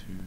2, 1.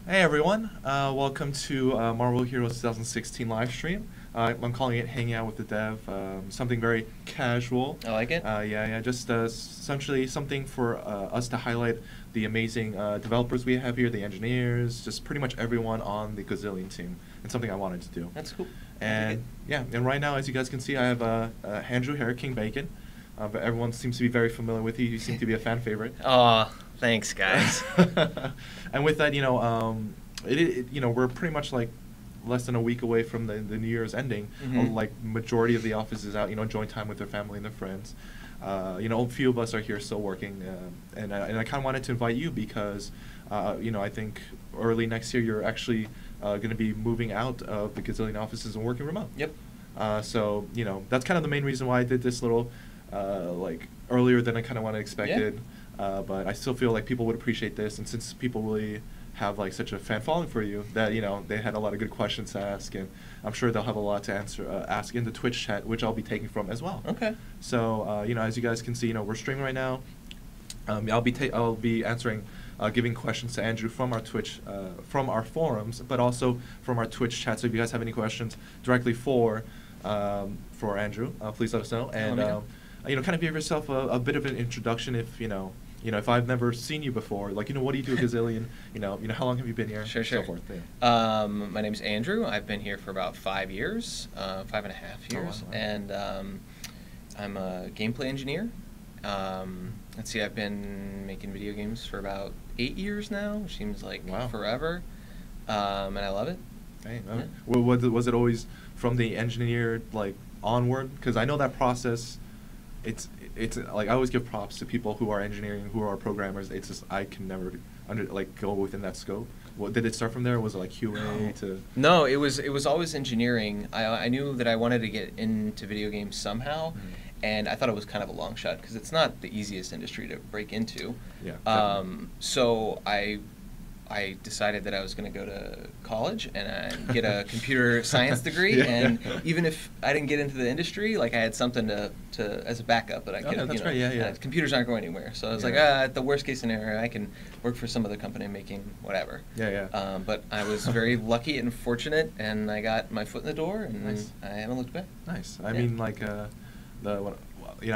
Hey everyone, welcome to Marvel Heroes 2016 live stream. I'm calling it Hanging Out with the Dev, something very casual. I like it. Yeah, just essentially something for us to highlight the amazing developers we have here, the engineers, just pretty much everyone on the Gazillion team, and something I wanted to do. That's cool. And yeah, and right now, as you guys can see, I have Andrew here, King Bacon. But everyone seems to be very familiar with you. You seem to be a fan favorite. Oh, thanks, guys. And with that, we're pretty much like less than a week away from the New Year's ending. Mm-hmm. Like majority of the office is out, enjoying time with their family and their friends. A few of us are here still working, and I kind of wanted to invite you because, I think early next year you're actually going to be moving out of the Gazillion offices and working remote. Yep. So that's kind of the main reason why I did this little earlier than I kind of expected. Yeah. But I still feel like people would appreciate this, and since people really have like such a fan following for you, that they had a lot of good questions to ask, and I'm sure they'll have a lot to ask in the Twitch chat, which I'll be taking from as well. Okay. So as you guys can see, we're streaming right now. I'll be answering, giving questions to Andrew from our Twitch, from our forums, but also from our Twitch chat. So if you guys have any questions directly for Andrew, please let us know. And kind of give yourself a bit of an introduction if I've never seen you before, what do you do at Gazillion? How long have you been here? Sure. So forth, yeah. My name's Andrew. I've been here for about 5 years, 5.5 years, wow. And I'm a gameplay engineer. Let's see, I've been making video games for about 8 years now, which seems like forever, and I love it. Hey, was it always from the engineer onward? Because I know that process. It's like I always give props to people who are engineering, who are programmers. It's just I can never go within that scope. Did it start from there? Or was it like QA to? No, it was always engineering. I knew that I wanted to get into video games somehow, and I thought it was kind of a long shot because it's not the easiest industry to break into. Yeah. So I decided that I was going to go to college and get a computer science degree, and even if I didn't get into the industry, I had something to as a backup that I could. That's right. Yeah. Computers aren't going anywhere, so I was like, at the worst case scenario, I can work for some other company making whatever. Yeah. But I was very lucky and fortunate, and I got my foot in the door, and nice. I haven't looked back. Nice. I mean, I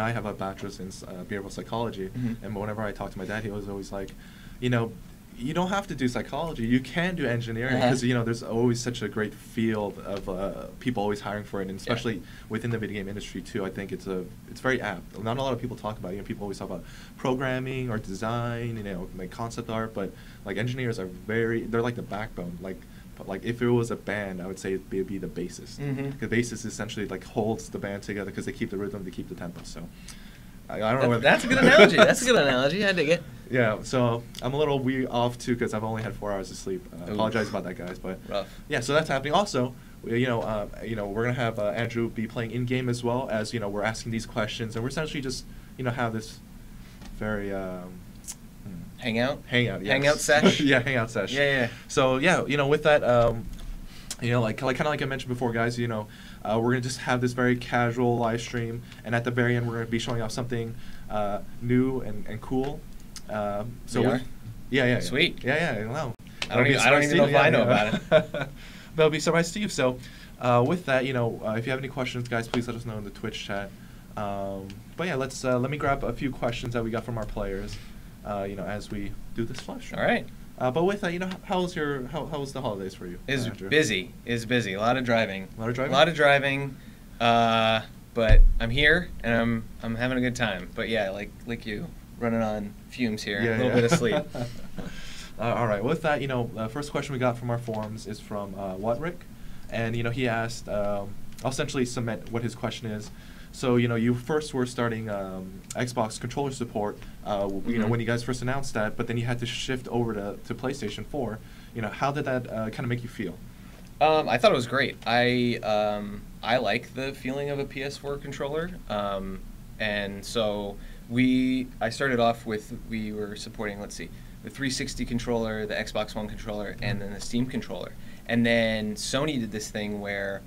have a bachelor's in behavioral psychology, and whenever I talk to my dad, he was always like, you don't have to do psychology. You can do engineering because there's always such a great field of people always hiring for it, and especially within the video game industry too. I think it's very apt. Not a lot of people talk about it. People always talk about programming or design, like concept art, but engineers are they're like the backbone. Like if it was a band, I would say it'd be the bassist. The bassist essentially holds the band together because they keep the rhythm, they keep the tempo. So. I don't know. That's a good analogy. That's a good analogy. I dig it. Yeah, so I'm a little off too because I've only had 4 hours of sleep. Apologize about that, guys, but rough. Yeah, so that's happening. Also, we're gonna have Andrew be playing in game as well as we're asking these questions, and we're essentially just have this very hangout. Yes. Hangout sesh. Yeah, hangout sesh. Yeah. So yeah, with that, kind of like I mentioned before, guys, we're gonna just have this very casual live stream, and at the very end, we're gonna be showing off something new and cool. So we are? Yeah. Sweet. Yeah. Wow. I don't even know if I know about it. That'll be a surprise to you. So, with that, if you have any questions, guys, please let us know in the Twitch chat. But yeah, let me grab a few questions that we got from our players, as we do this live stream. All right. But with that, how was the holidays for you? It's Andrew? busy. It's busy. A lot of driving. But I'm here and I'm having a good time. But yeah, like you, running on fumes here. A little bit of sleep. All right. With that, the first question we got from our forums is from Whatrick, and he asked, I'll essentially cement what his question is. So you first were starting Xbox controller support, when you guys first announced that, but then you had to shift over to PlayStation 4. How did that kind of make you feel? I thought it was great. I like the feeling of a PS4 controller, and so I started off we were supporting, let's see, the 360 controller, the Xbox One controller, and then the Steam controller. And then Sony did this thing where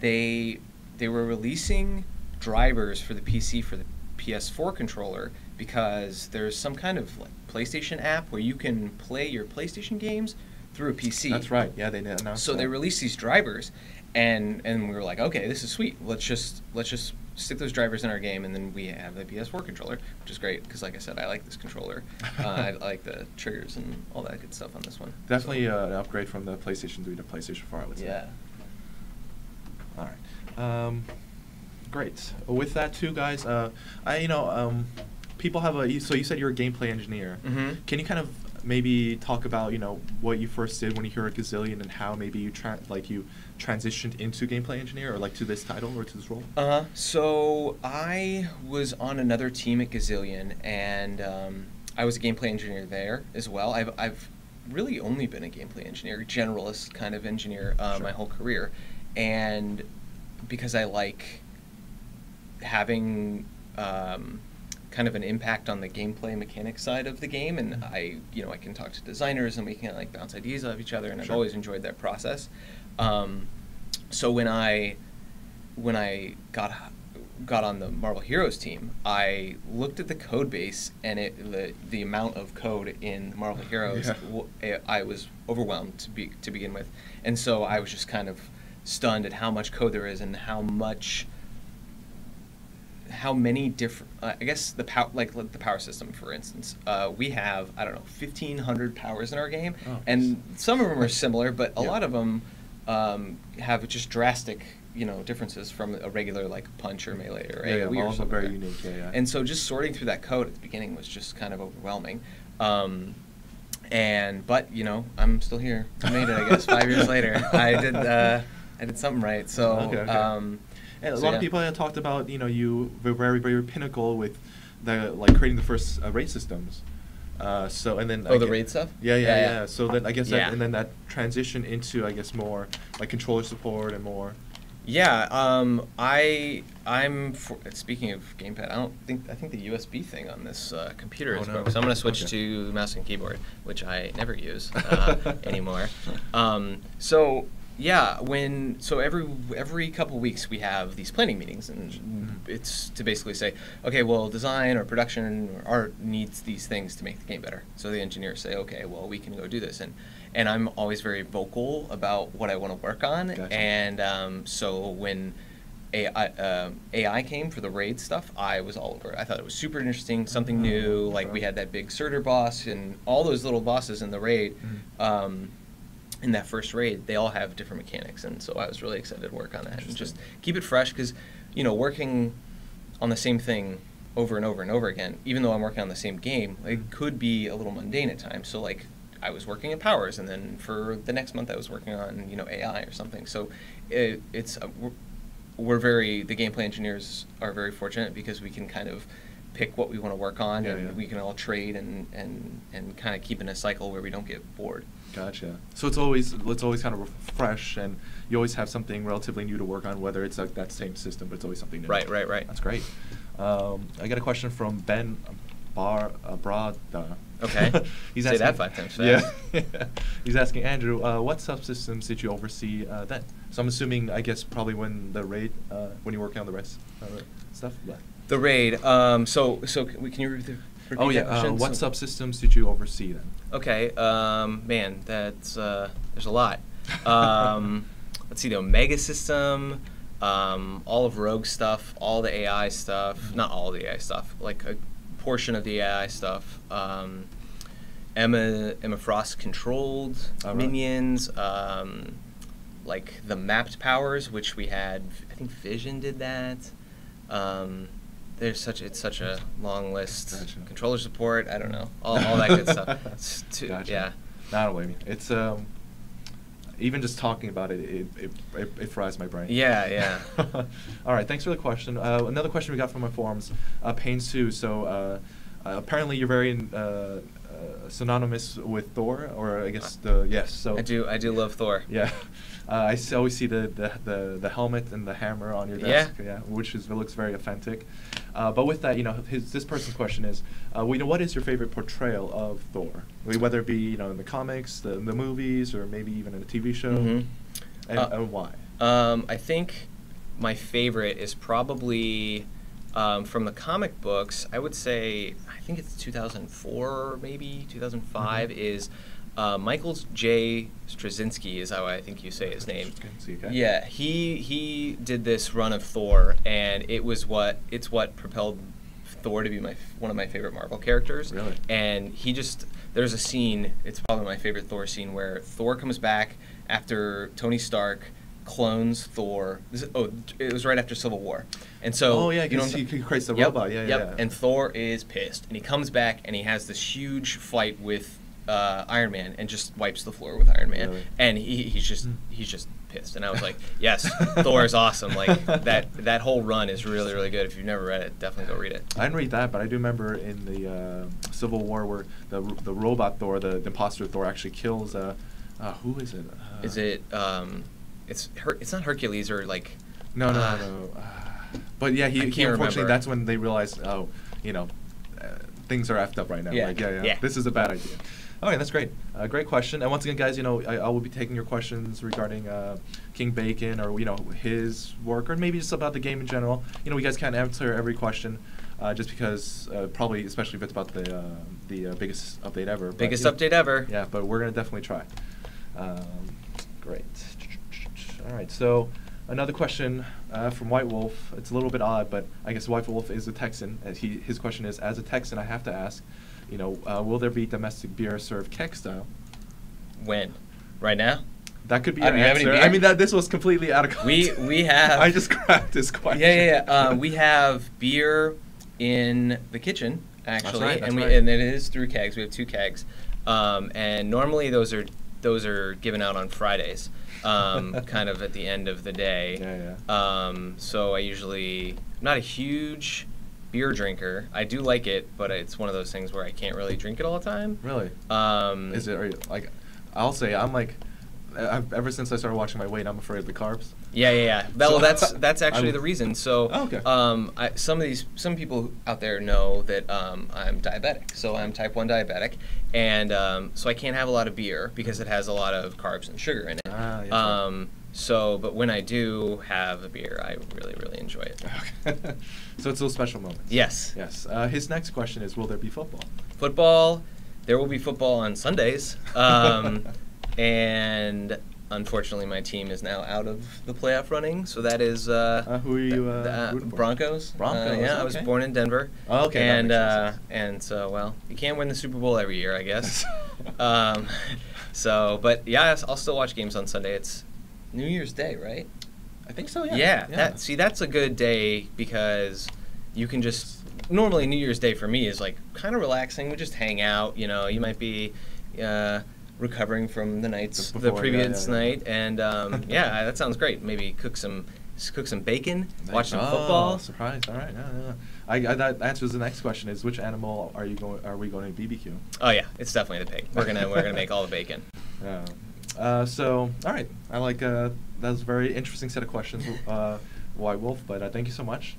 they were releasing drivers for the PC for the PS4 controller because there's some kind of like PlayStation app where you can play your PlayStation games through a PC. That's right. Yeah, they did announce So that. they released these drivers, and we were like, okay, this is sweet. Let's just stick those drivers in our game, and then we have the PS4 controller, which is great because, like I said, I like this controller. I like the triggers and all that good stuff on this one. Definitely an upgrade from the PlayStation 3 to PlayStation 4, I would say. Yeah. All right. Great. With that too, guys, people have a. So you said you're a gameplay engineer. Mm-hmm. Can you kind of maybe talk about what you first did when you heard Gazillion and how maybe you transitioned into gameplay engineer or like to this title or to this role? So I was on another team at Gazillion, and I was a gameplay engineer there as well. I've really only been a gameplay engineer, generalist kind of engineer, Sure. my whole career, and because I like having kind of an impact on the gameplay mechanics side of the game, and I can talk to designers and we can like bounce ideas off each other, and I've Sure. always enjoyed that process. So when I got on the Marvel Heroes team, I looked at the code base and the amount of code in Marvel Heroes. Yeah. I was overwhelmed to begin with, and so I was just kind of stunned at how much code there is and how many different. I guess the power system, for instance. We have 1,500 powers in our game, Oh, and some of them are similar, but a Yeah. lot of them have just drastic differences from a regular like punch or melee or AoE or all of them something. very unique. Yeah. And so just sorting through that code at the beginning was just kind of overwhelming. But I'm still here. I made it, I guess, 5 years later. I did something right. So Okay. And a lot of people have talked about you were very, very pinnacle with the creating the first raid systems. And then the raid stuff. Yeah. So then I guess Yeah. and then that transition into more like controller support and more. Yeah, speaking of gamepad, I think the USB thing on this computer is broken, so I'm going to switch to mouse and keyboard, which I never use anymore. Every couple weeks we have these planning meetings, and it's to basically say, okay, well, design or production or art needs these things to make the game better. So the engineers say, okay, well, we can go do this, and I'm always very vocal about what I want to work on. Gotcha. And so when AI came for the raid stuff, I was all over it. I thought it was super interesting, something new. Like we had that big Surtur boss and all those little bosses in the raid. In that first raid, they all have different mechanics, and so I was really excited to work on that and just keep it fresh because, working on the same thing over and over and over again, even though I'm working on the same game, it could be a little mundane at times. So like I was working in powers, and then for the next month I was working on AI or something. So the gameplay engineers are very fortunate because we can kind of pick what we want to work on, and we can all trade and kind of keep in a cycle where we don't get bored. Gotcha. So it's always kind of fresh, and you always have something relatively new to work on, whether it's like that same system, but it's always something new. Right. That's great. I got a question from Ben Brada. Okay. He's Say asking, that 5 times fast. Yeah. He's asking, Andrew, what subsystems did you oversee then? So I'm assuming, I guess, probably when the raid, when you're working on the rest stuff. Yeah. The raid. Can you repeat that question? What subsystems did you oversee then? Okay. Man, that's there's a lot. Let's see, the Omega system, all of Rogue stuff, all the AI stuff. Not all the AI stuff. Like a portion of the AI stuff. Emma Frost controlled minions. Like the mapped powers, which we had. I think Vision did that. It's such a long list. Gotcha. Controller support, I don't know, all that good stuff. Gotcha. Yeah. I don't blame you. It's even just talking about it fries my brain. Yeah. All right, thanks for the question. Another question we got from my forums, Payne Sue. So apparently you're very synonymous with Thor, or I guess yes. So I do love Thor. Yeah. I always see the helmet and the hammer on your desk, which looks very authentic. But with that, this person's question is, what is your favorite portrayal of Thor? Whether it be in the comics, the movies, or maybe even in a TV show, and why? I think my favorite is probably From the comic books, I would say, I think it's 2004, maybe 2005, is Michael J. Straczynski is how I think you say his name. Okay. Yeah, he did this run of Thor, and it's what propelled Thor to be one of my favorite Marvel characters. Really? And there's a scene, it's probably my favorite Thor scene, where Thor comes back after Tony Stark clones Thor. It was right after Civil War. And so, he creates the robot. Yeah. And Thor is pissed, and he comes back and he has this huge fight with Iron Man and just wipes the floor with Iron Man. Really? And he's just pissed. And I was like, yes, Thor is awesome. Like that whole run is really, really good. If you've never read it, definitely go read it. I didn't read that, but I do remember in the Civil War where the robot Thor, the imposter Thor, actually kills who is it? Is it it's not Hercules or like no. But yeah, he unfortunately remember. That's when they realized, things are effed up right now. Yeah. Like, yeah. This is a bad idea. Okay, that's great. Great question. And once again, guys, I will be taking your questions regarding King Bacon or his work or maybe just about the game in general. We guys can't answer every question just because probably especially if it's about the biggest update ever. Biggest update ever. Yeah, but we're gonna definitely try. Great. All right, so another question from White Wolf. It's a little bit odd, but I guess White Wolf is a Texan. His question is, as a Texan, I have to ask, will there be domestic beer served keg style? When? Right now? That could be an answer. I mean, this was completely out of context. We have... I just cracked this question. Yeah. We have beer in the kitchen, actually. That's right. And it is through kegs. We have 2 kegs. And normally those are given out on Fridays. Kind of at the end of the day. Yeah. So I usually, not a huge beer drinker. I do like it, but it's one of those things where I can't really drink it all the time. Really? I'll say I'm like, ever since I started watching my weight, I'm afraid of the carbs. Yeah. Well, that's actually the reason. So, okay. Some people out there know that I'm diabetic. So I'm type 1 diabetic, and so I can't have a lot of beer because it has a lot of carbs and sugar in it. Yes, right. But when I do have a beer, I really, really enjoy it. Okay. So it's those special moments. Yes. His next question is, will there be football? Football. There will be football on Sundays. And unfortunately, my team is now out of the playoff running. So that is who are you rooting for? Broncos. Broncos. I was born in Denver. Oh, okay. And so you can't win the Super Bowl every year, I guess. But yeah, I'll still watch games on Sunday. It's New Year's Day, right? I think so. Yeah. That's a good day because you can just normally New Year's Day for me is like kind of relaxing. We just hang out. You might be. Recovering from the previous night, and that sounds great. Maybe cook some bacon, watch some football. Surprise! All right, yeah. That answers the next question: is which animal are we going to BBQ? Oh yeah, it's definitely the pig. We're gonna make all the bacon. So all right, I like that was a very interesting set of questions, White Wolf. But thank you so much.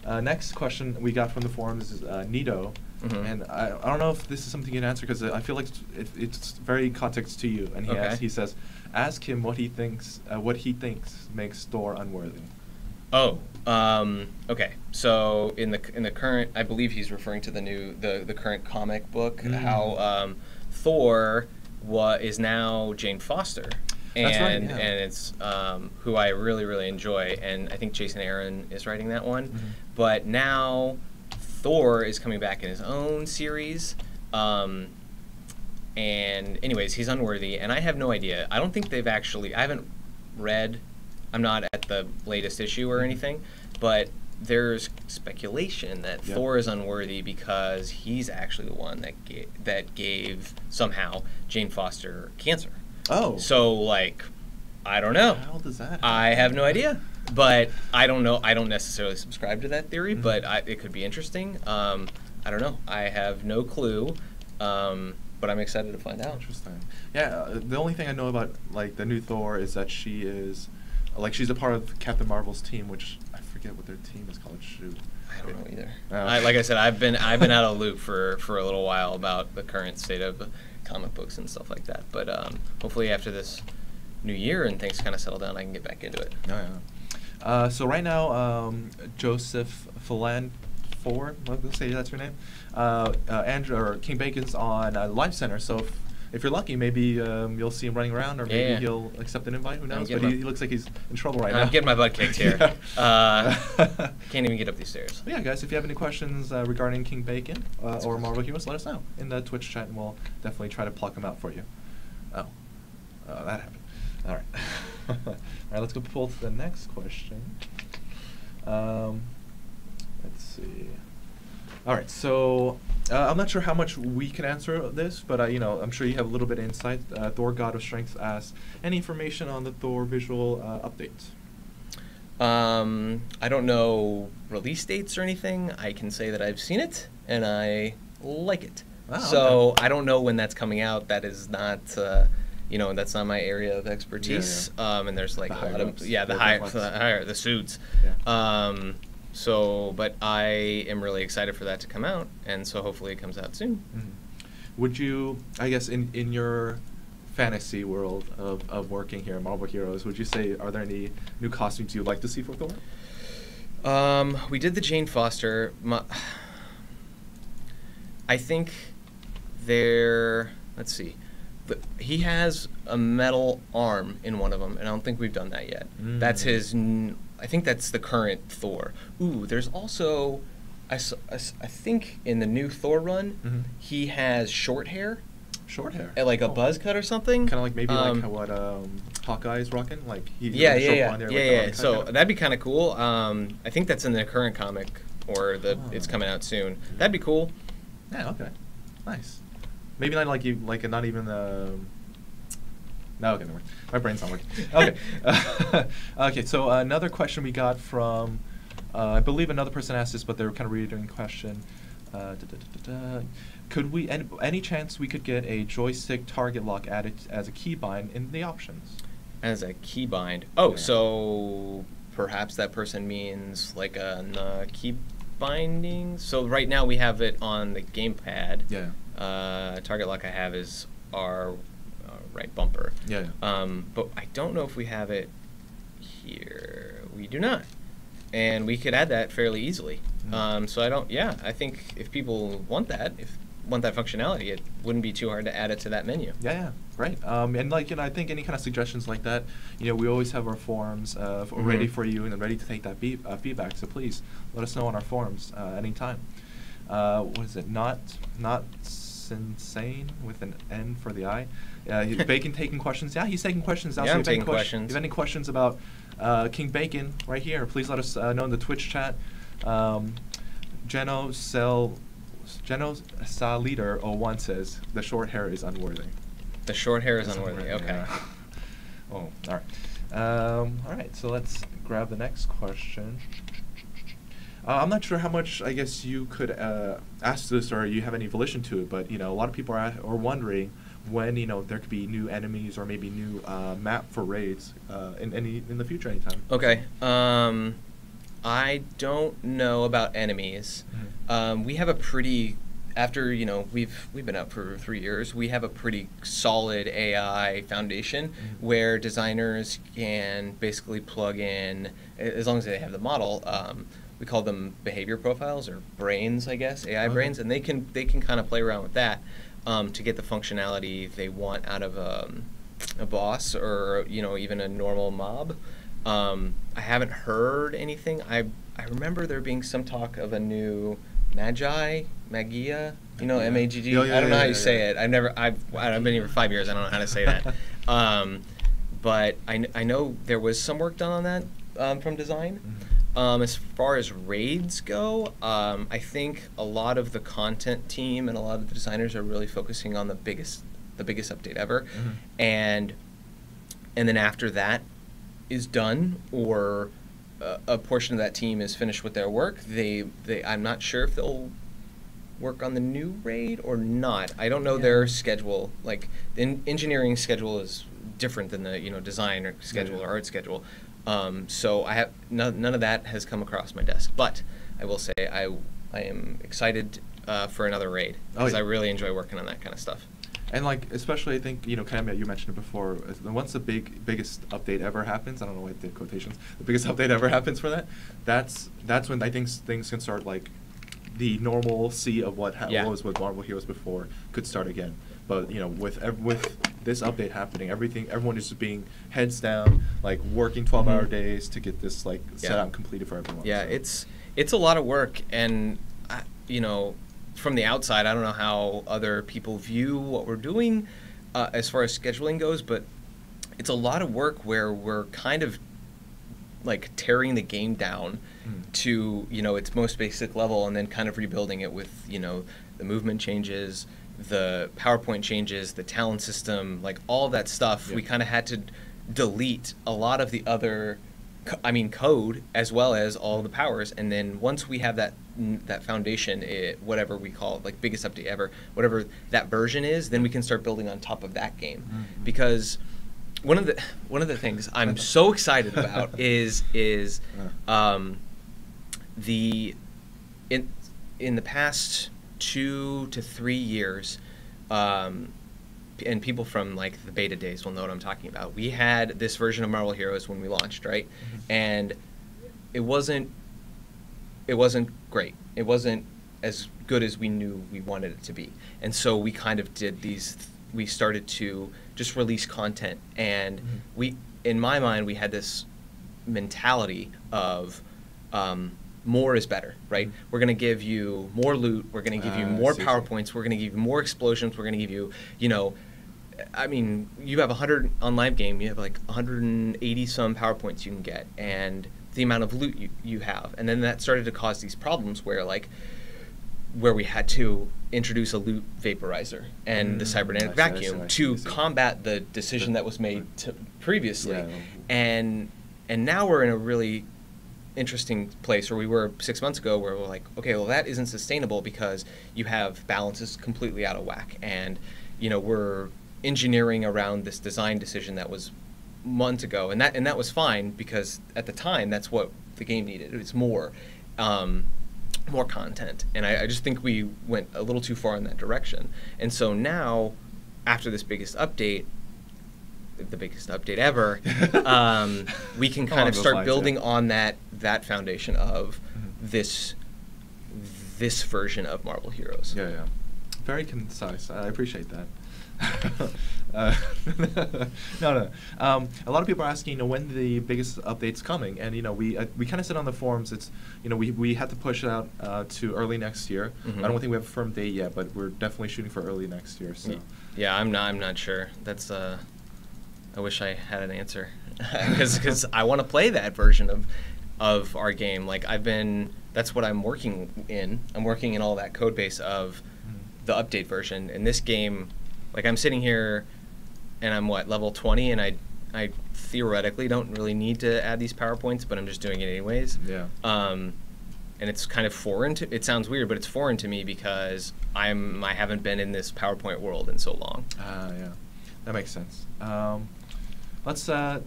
Next question we got from the forums is Nido. Mm-hmm. And I don't know if this is something you can answer because I feel like it's very context to you. And he says, ask him what he thinks makes Thor unworthy. Oh, okay. So in the current, I believe he's referring to the current comic book, how Thor is now Jane Foster. That's right, yeah. And it's who I really, really enjoy. And I think Jason Aaron is writing that one. Mm-hmm. But now Thor is coming back in his own series. And anyways, he's unworthy. And I have no idea. I don't think I haven't read, I'm not at the latest issue or anything, but there's speculation that Thor is unworthy because he's actually the one that gave somehow Jane Foster cancer. Oh. So, I don't know. How does that happen? I have no idea. But I don't know. I don't necessarily subscribe to that theory, but it could be interesting. I don't know. I have no clue, but I'm excited to find out. Interesting. Yeah, the only thing I know about, the new Thor is that she is, she's a part of Captain Marvel's team, which I forget what their team is called. Shoot. I don't know either. Like I said, I've been out of the loop for a little while about the current state of comic books and stuff like that. But hopefully after this new year and things kind of settle down, I can get back into it. Oh, yeah. So right now, Joseph Ford, let's say that's your name. Andrew or King Bacon's on Live Center. So if you're lucky, maybe you'll see him running around, or maybe he'll accept an invite. Who knows? But he looks like he's in trouble right now. I'm getting my butt kicked here. Can't even get up these stairs. But yeah, guys, if you have any questions regarding King Bacon or Marvel Heroes, let us know in the Twitch chat, and we'll definitely try to pluck them out for you. Oh, that happened. All right. All right, let's go pull to the next question. Let's see. All right, so I'm not sure how much we can answer this, but I'm sure you have a little bit of insight. Thor, God of Strength asks, any information on the Thor visual updates? I don't know release dates or anything. I can say that I've seen it and I like it. Wow, so okay. I don't know when that's coming out. That is not, that's not my area of expertise. Yeah. And there's like the a lot of the suits. Yeah. But I am really excited for that to come out, and so hopefully it comes out soon. Mm-hmm. Would you, I guess, in your fantasy world of working here at Marvel Heroes, would you say, are there any new costumes you'd like to see for Thor? We did the Jane Foster. I think let's see. He has a metal arm in one of them, and I don't think we've done that yet. That's his... I think that's the current Thor. Ooh, there's also... I think in the new Thor run, he has short hair. Short hair? Like a buzz cut or something. Kind of like maybe like what Hawkeye is rocking? Like yeah. So that'd be kind of cool. I think that's in the current comic, or it's coming out soon. That'd be cool. Yeah, okay. Nice. Maybe not not even no, okay, never mind. My brain's not working. Okay. Okay, so another question we got from, I believe another person asked this, but they were kind of reiterating the question. Could we, any chance we could get a joystick target lock added as a keybind in the options? As a keybind? Oh, yeah. So perhaps that person means like a key binding? So right now we have it on the gamepad. Yeah. Target lock I have is our right bumper. Yeah. But I don't know if we have it here. We do not. And we could add that fairly easily. So I think if people want that functionality, it wouldn't be too hard to add it to that menu. Yeah, right. And I think any kind of suggestions like that, we always have our forums ready for you and ready to take that feedback. So please let us know on our forums anytime. What is it? Not insane with an N for the I. Bacon taking questions. Yeah, he's taking questions. Yeah, I'm taking questions. If you have any questions about King Bacon right here, please let us know in the Twitch chat. Geno Leader 01 says the short hair is unworthy. The short hair is unworthy. Okay. Yeah. Oh, all right. All right. So let's grab the next question. I'm not sure how much I guess you could ask this, or you have any volition to it, but a lot of people are wondering when there could be new enemies or maybe new map for raids in the future anytime. Okay. I don't know about enemies. We have a pretty, after we've been out for 3 years, we have a pretty solid AI foundation where designers can basically plug in, as long as they have the model. We call them behavior profiles, or brains, I guess, AI brains, and they can kind of play around with that to get the functionality they want out of a boss, or even a normal mob. I haven't heard anything. I remember there being some talk of a new Magia, M-A-G-G. I don't know how you say it. I've been here for 5 years. I don't know how to say that. But I know there was some work done on that from design. As far as raids go, I think a lot of the content team and a lot of the designers are really focusing on the biggest update ever, and then after that is done, or a portion of that team is finished with their work, I'm not sure if they'll work on the new raid or not. I don't know their schedule. Like, the engineering schedule is different than the design or schedule or art schedule. So I have none of that has come across my desk. But I will say I am excited for another raid, because I really enjoy working on that kind of stuff. And like, especially I think, kind of you mentioned it before. Once the biggest update ever happens, I don't know why I did quotations. The biggest update ever happens for that. That's when I think things can start, like the normalcy of what was with Marvel Heroes before could start again. But with this update happening, everyone is just being heads down, like working 12-hour days to get this like set out and completed for everyone. Yeah, so. it's a lot of work, and from the outside, I don't know how other people view what we're doing as far as scheduling goes, but it's a lot of work where we're kind of like tearing the game down to its most basic level, and then kind of rebuilding it with the movement changes, the PowerPoint changes, the talent system, like all that stuff. We kind of had to delete a lot of the other code as well as all the powers, and then once we have that foundation, whatever we call it, like biggest update ever, whatever that version is, then we can start building on top of that game. Because one of the things I'm so excited about is in the past 2 to 3 years, and people from like the beta days will know what I'm talking about. We had this version of Marvel Heroes when we launched, right? And it wasn't great. It wasn't as good as we knew we wanted it to be. And so we kind of did we started to just release content, and in my mind, we had this mentality of more is better, right? We're going to give you more loot. We're going to give you more PowerPoints. We're going to give you more explosions. We're going to give you, you have 100 on live game. You have like 180 some PowerPoints you can get, and the amount of loot you have. And then that started to cause these problems where we had to introduce a loot vaporizer and the cybernetic vacuum to combat the decision that was made previously. And now we're in a really interesting place where we were 6 months ago, where we're like, okay, well, that isn't sustainable because you have balances completely out of whack, and we're engineering around this design decision that was months ago, and that was fine because at the time that's what the game needed. It was more content, and I just think we went a little too far in that direction. And so now, after this biggest update, the biggest update ever, we can kind of start building on that foundation of this version of Marvel Heroes. Yeah. Very concise. I appreciate that. No. A lot of people are asking, when the biggest update's coming, and we kind of said on the forums, it's we had to push it out to early next year. I don't think we have a firm date yet, but we're definitely shooting for early next year. So yeah, I'm not sure. That's I wish I had an answer because I want to play that version of our game. Like that's what I'm working in. I'm working in all that code base of the update version. In this game, like I'm sitting here and I'm level 20, and I theoretically don't really need to add these PowerPoints, but I'm just doing it anyways. Yeah. And it's kind of foreign to, it sounds weird, but it's foreign to me because I haven't been in this PowerPoint world in so long. Yeah. That makes sense. Let's the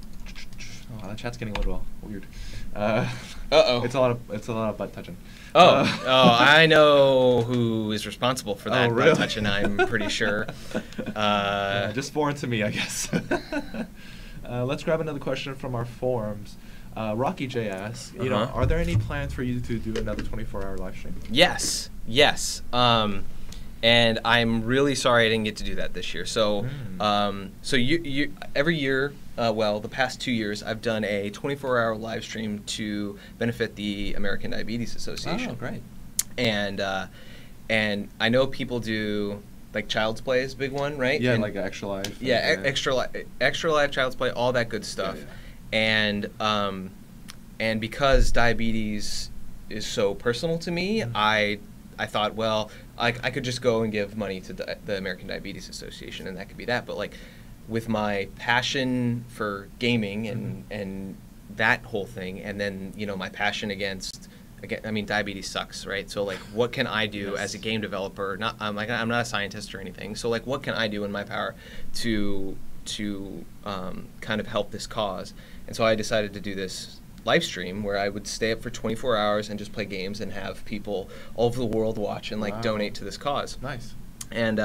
chat's getting a little weird. It's a lot of butt touching. I know who is responsible for that really? butt touching. I'm pretty sure. Just foreign to me, I guess. Let's grab another question from our forums. Rocky J asks, are there any plans for you to do another 24-hour live stream? Yes. And I'm really sorry I didn't get to do that this year. So, so you every year, the past 2 years, I've done a 24-hour live stream to benefit the American Diabetes Association. Oh, great! And I know people do like Child's Play is a big one, right? Yeah, like Extra Life. Yeah, Extra Life, Child's Play, all that good stuff. Yeah. And because diabetes is so personal to me, I thought, well, I could just go and give money to the American Diabetes Association, and that could be that. But like, with my passion for gaming and that whole thing, and then my passion against diabetes sucks, right? So like, what can I do as a game developer? I'm not a scientist or anything. So like, what can I do in my power to kind of help this cause? And so I decided to do this live stream where I would stay up for 24 hours and just play games and have people all over the world watch and donate to this cause. Nice. And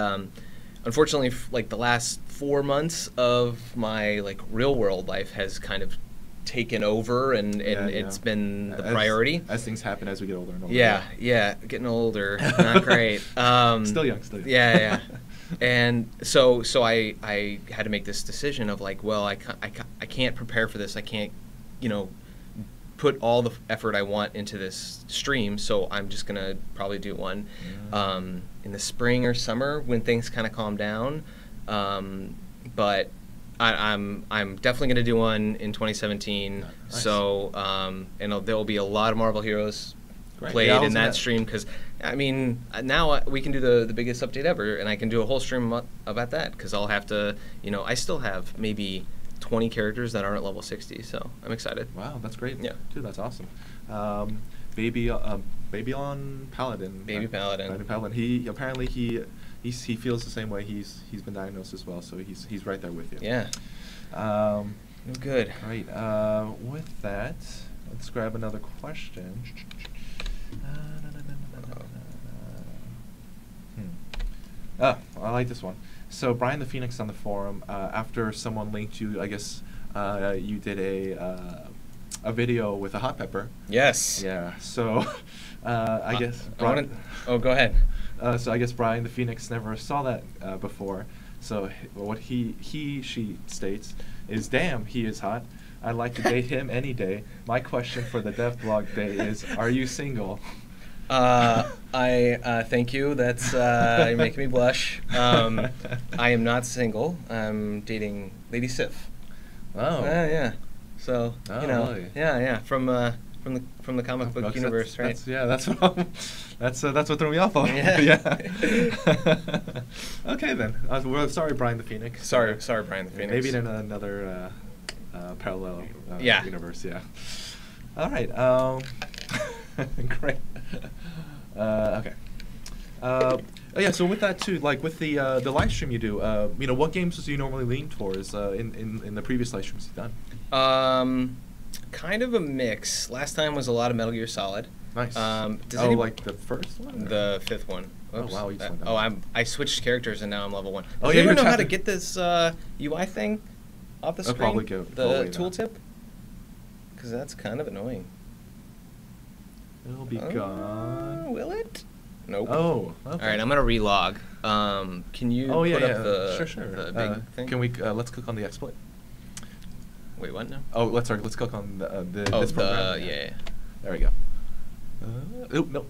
unfortunately, like the last 4 months of my like real world life has kind of taken over, and it's been the priority. As things happen as we get older and older. Yeah, getting older, not great. Still young. Yeah. And so I had to make this decision of like, well, I can't prepare for this. I can't, put all the effort I want into this stream. So I'm just gonna probably do one in the spring or summer when things kind of calm down. But I'm definitely gonna do one in 2017. Nice. So and there will be a lot of Marvel Heroes played in that stream, because I mean now we can do the biggest update ever, and I can do a whole stream about that, because I'll have to, I still have maybe 20 characters that aren't level 60, so I'm excited. Wow, that's great. Yeah, dude, that's awesome. Babylon Paladin. Baby Paladin. Paladin. He apparently he feels the same way. He's been diagnosed as well, so he's right there with you. Yeah. Good. Great. With that, let's grab another question. I like this one. So Brian the Phoenix on the forum, after someone linked you, I guess you did a video with a hot pepper. Yes. Yeah. So I guess Brian. Go ahead. So I guess Brian the Phoenix never saw that before. So what she states is, "Damn, he is hot. I'd like to date him any day. My question for the Dev Blog Day is, are you single?" I thank you. That's you're making me blush. I am not single. I'm dating Lady Sif. Oh. Yeah. So really? Yeah. From the comic book universe, right? That's what threw me off. Yeah. Okay then. Well, sorry, Brian the Phoenix. Sorry, Brian the Phoenix. Maybe in another parallel universe. Yeah. All right. Great. Okay. Yeah. So with that too, like with the live stream you do, what games do you normally lean towards in the previous live streams you've done? Kind of a mix. Last time was a lot of Metal Gear Solid. Nice. Like the first one? The fifth one. Oh Oops. wow, you just went down. I switched characters and now I'm level 1. Oh, Does anyone know how to get this UI thing off the screen? Probably the tooltip? Because that's kind of annoying. It'll be gone. Will it? Nope. Oh, okay. All right, I'm gonna relog. Can you put up the the big thing? Can we let's click on the exploit? Wait, what now? Oh, let's click on this program. Yeah. There we go. Nope.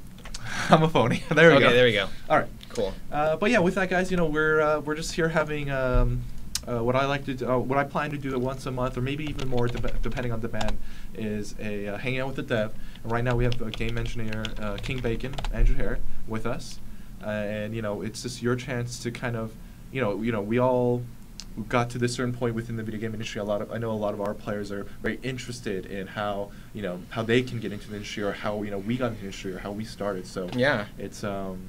I'm a phony. There we go. Okay, there we go. All right. Cool. But yeah, with that, guys, we're just here having what I like to do, what I plan to do once a month, or maybe even more, depending on demand, is a hanging out with the dev. And right now we have a game engineer, King Bacon, Andrew Hare, with us, and it's just your chance to kind of, we all got to this certain point within the video game industry. I know a lot of our players are very interested in how how they can get into the industry, or how we got into the industry, or how we started. So yeah, it's okay.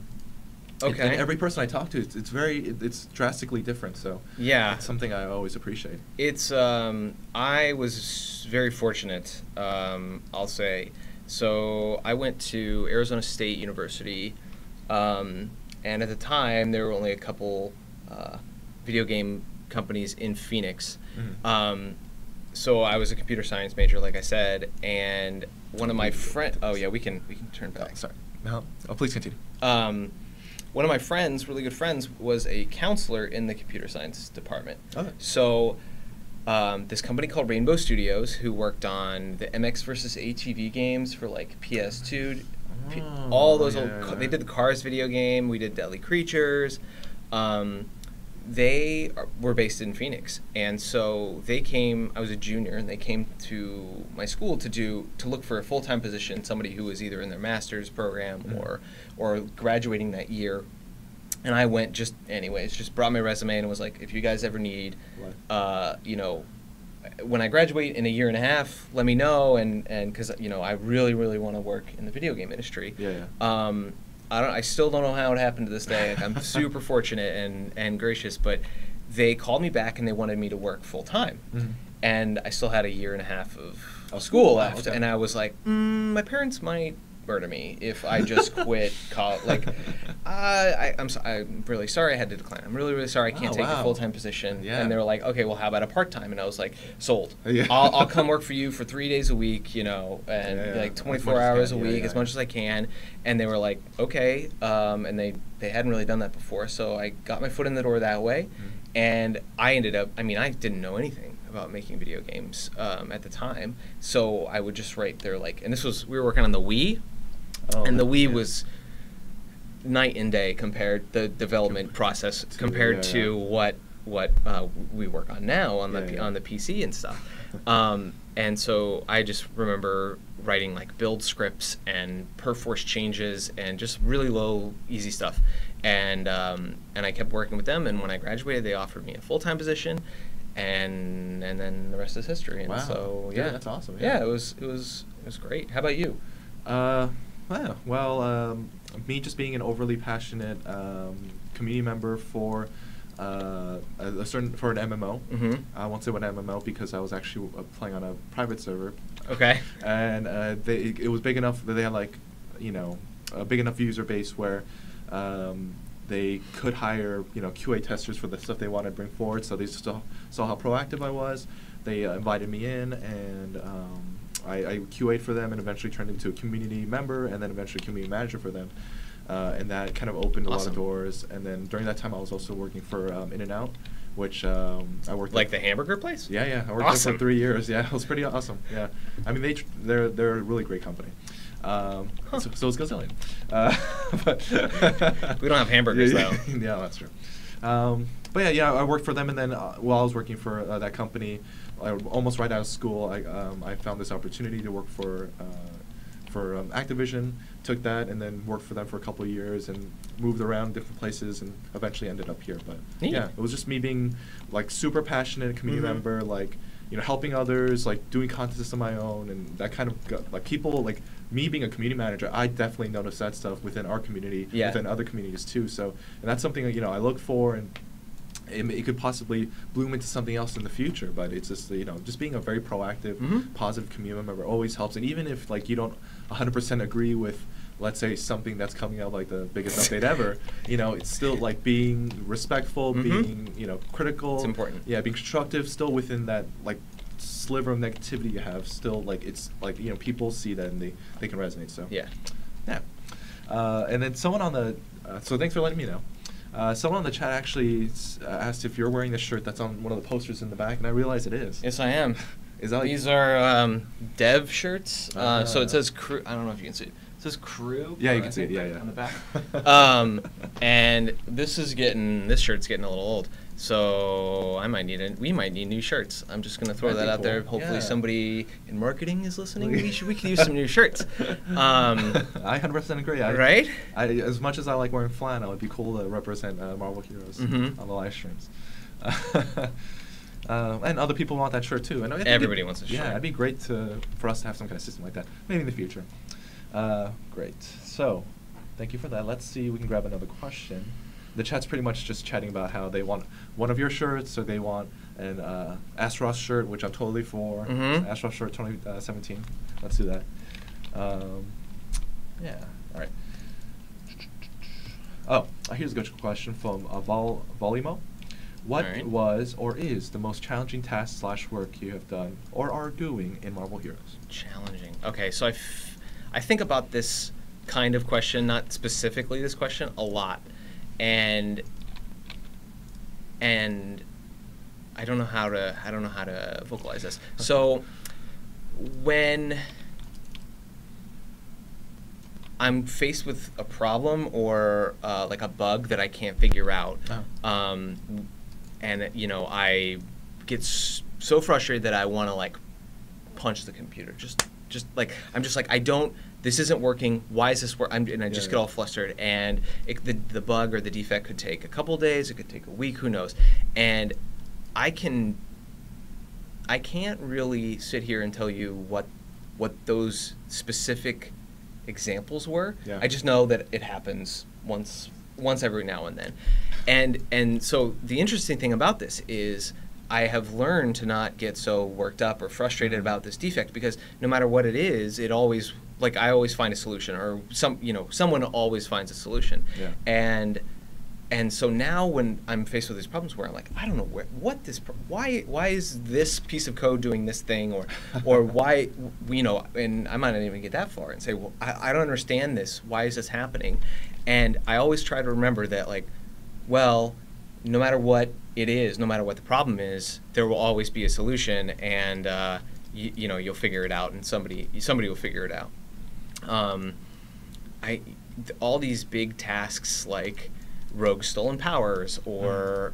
And every person I talk to, it's drastically different. So yeah, it's something I always appreciate. It's I was very fortunate, I'll say. So I went to Arizona State University, and at the time there were only a couple video game companies in Phoenix. Mm-hmm. So I was a computer science major, like I said, and one of my friends. Oh yeah, we can turn back. Oh, sorry. No. Oh, please continue. One of my friends, really good friends, was a counselor in the computer science department. Okay. So this company called Rainbow Studios, who worked on the MX versus ATV games for like PS2, all those old. They did the Cars video game. We did Deadly Creatures. They were based in Phoenix, and so they came. I was a junior, and they came to my school to look for a full-time position, somebody who was either in their master's program or graduating that year. And I went just brought my resume and was like, if you guys ever need, when I graduate in a year and a half, let me know, and because I really want to work in the video game industry. Yeah. I still don't know how it happened to this day. I'm super fortunate and gracious, but they called me back and they wanted me to work full time. Mm-hmm. And I still had a year and a half of school left, and I was like, my parents might murder me if I just quit college. Like, I'm really sorry I had to decline. I'm really, really sorry I can't take a full-time position. Yeah. And they were like, okay, well, how about a part-time? And I was like, sold. Yeah. I'll come work for you for 3 days a week, and like 24 hours a week, as much as I can. And they were like, okay. And they hadn't really done that before, so I got my foot in the door that way. Mm-hmm. And I ended up, I didn't know anything about making video games at the time, so I would just write their and we were working on the Wii, and the Wii was night and day compared the development process compared to what we work on now on the PC and stuff. And so I just remember writing build scripts and perforce changes and just really low, easy stuff. And I kept working with them. And when I graduated, they offered me a full-time position, and then the rest is history. And so that's awesome. Yeah, it was great. How about you? Me just being an overly passionate community member for an MMO. Mm-hmm. I won't say what MMO because I was actually playing on a private server. Okay. And it was big enough that they had a big enough user base where they could hire QA testers for the stuff they wanted to bring forward. So they saw how proactive I was. They invited me in, and I QA'd for them and eventually turned into a community member and then eventually community manager for them. And that kind of opened a lot of doors. And then during that time, I was also working for In-N-Out, which I worked the hamburger place? Yeah. I worked there for 3 years. Yeah, it was pretty awesome. Yeah, they're a really great company. So is Gazillion. But we don't have hamburgers though. Yeah, that's true. But I worked for them, and then while I was working for that company, almost right out of school, I found this opportunity to work for Activision. Took that and then worked for them for a couple of years and moved around different places and eventually ended up here. But yeah, it was just me being super passionate community member, helping others, doing contests on my own, and that kind of people me being a community manager. I definitely noticed that stuff within our community, within other communities too. So, and that's something I look for, and it could possibly bloom into something else in the future. But it's just just being a very proactive, positive community member always helps. And even if you don't 100% agree with, let's say, something that's coming out the biggest update ever, it's still being respectful, being critical. It's important. Yeah, being constructive, still within that sliver of negativity you have. Still it's people see that and they can resonate. So yeah. And then someone on the so thanks for letting me know. Someone on the chat actually asked if you're wearing the shirt that's on one of the posters in the back, and I realize it is. Yes, I am. These are dev shirts. So it says crew. I don't know if you can see it. It says crew. Yeah, you can see it. Yeah. On the back. And this shirt's getting a little old. So we might need new shirts. I'm just gonna throw that out there. Hopefully somebody in marketing is listening. We could use some new shirts. I 100% agree. Right? As much as I like wearing flannel, it'd be cool to represent Marvel Heroes on the live streams. And other people want that shirt too. And everybody wants a shirt. Yeah, it'd be great for us to have some kind of system like that. Maybe in the future. Great. So, thank you for that. Let's see. We can grab another question. The chat's pretty much just chatting about how they want one of your shirts, or they want an Astros shirt, which I'm totally for. Astros shirt 2017. Let's do that. Yeah. All right. Oh, here's a good question from Volimo. What was or is the most challenging task / work you have done or are doing in Marvel Heroes? Challenging. Okay, so I think about this kind of question, not specifically this question, a lot. And I don't know how to vocalize this. So when I'm faced with a problem or a bug that I can't figure out, and I get so frustrated that I want to punch the computer. This isn't working. Why is this working? And I just get all flustered. And the bug or the defect could take a couple days. It could take a week. Who knows? And I can't really sit here and tell you what those specific examples were. Yeah. I just know that it happens once every now and then. And so the interesting thing about this is I have learned to not get so worked up or frustrated about this defect, because no matter what it is, it always, like, I always find a solution, or someone always finds a solution. Yeah. And so now when I'm faced with these problems where I'm like, I don't know why is this piece of code doing this thing, or why, and I might not even get that far and say, well, I don't understand this. Why is this happening? And I always try to remember that, like, well, no matter what it is, no matter what the problem is, there will always be a solution, and you'll figure it out, and somebody will figure it out. All these big tasks like Rogue Stolen Powers, or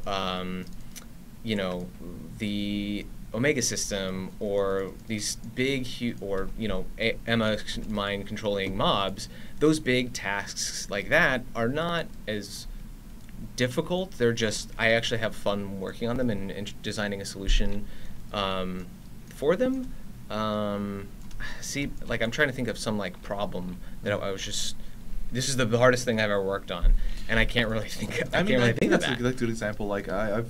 the Omega system, or these big Emma mind controlling mobs, those big tasks like that are not as difficult. They're just, I actually have fun working on them and designing a solution for them. Like, I'm trying to think of some like problem that I was just, this is the hardest thing I've ever worked on, and I can't really think. I think that's a good example. Like I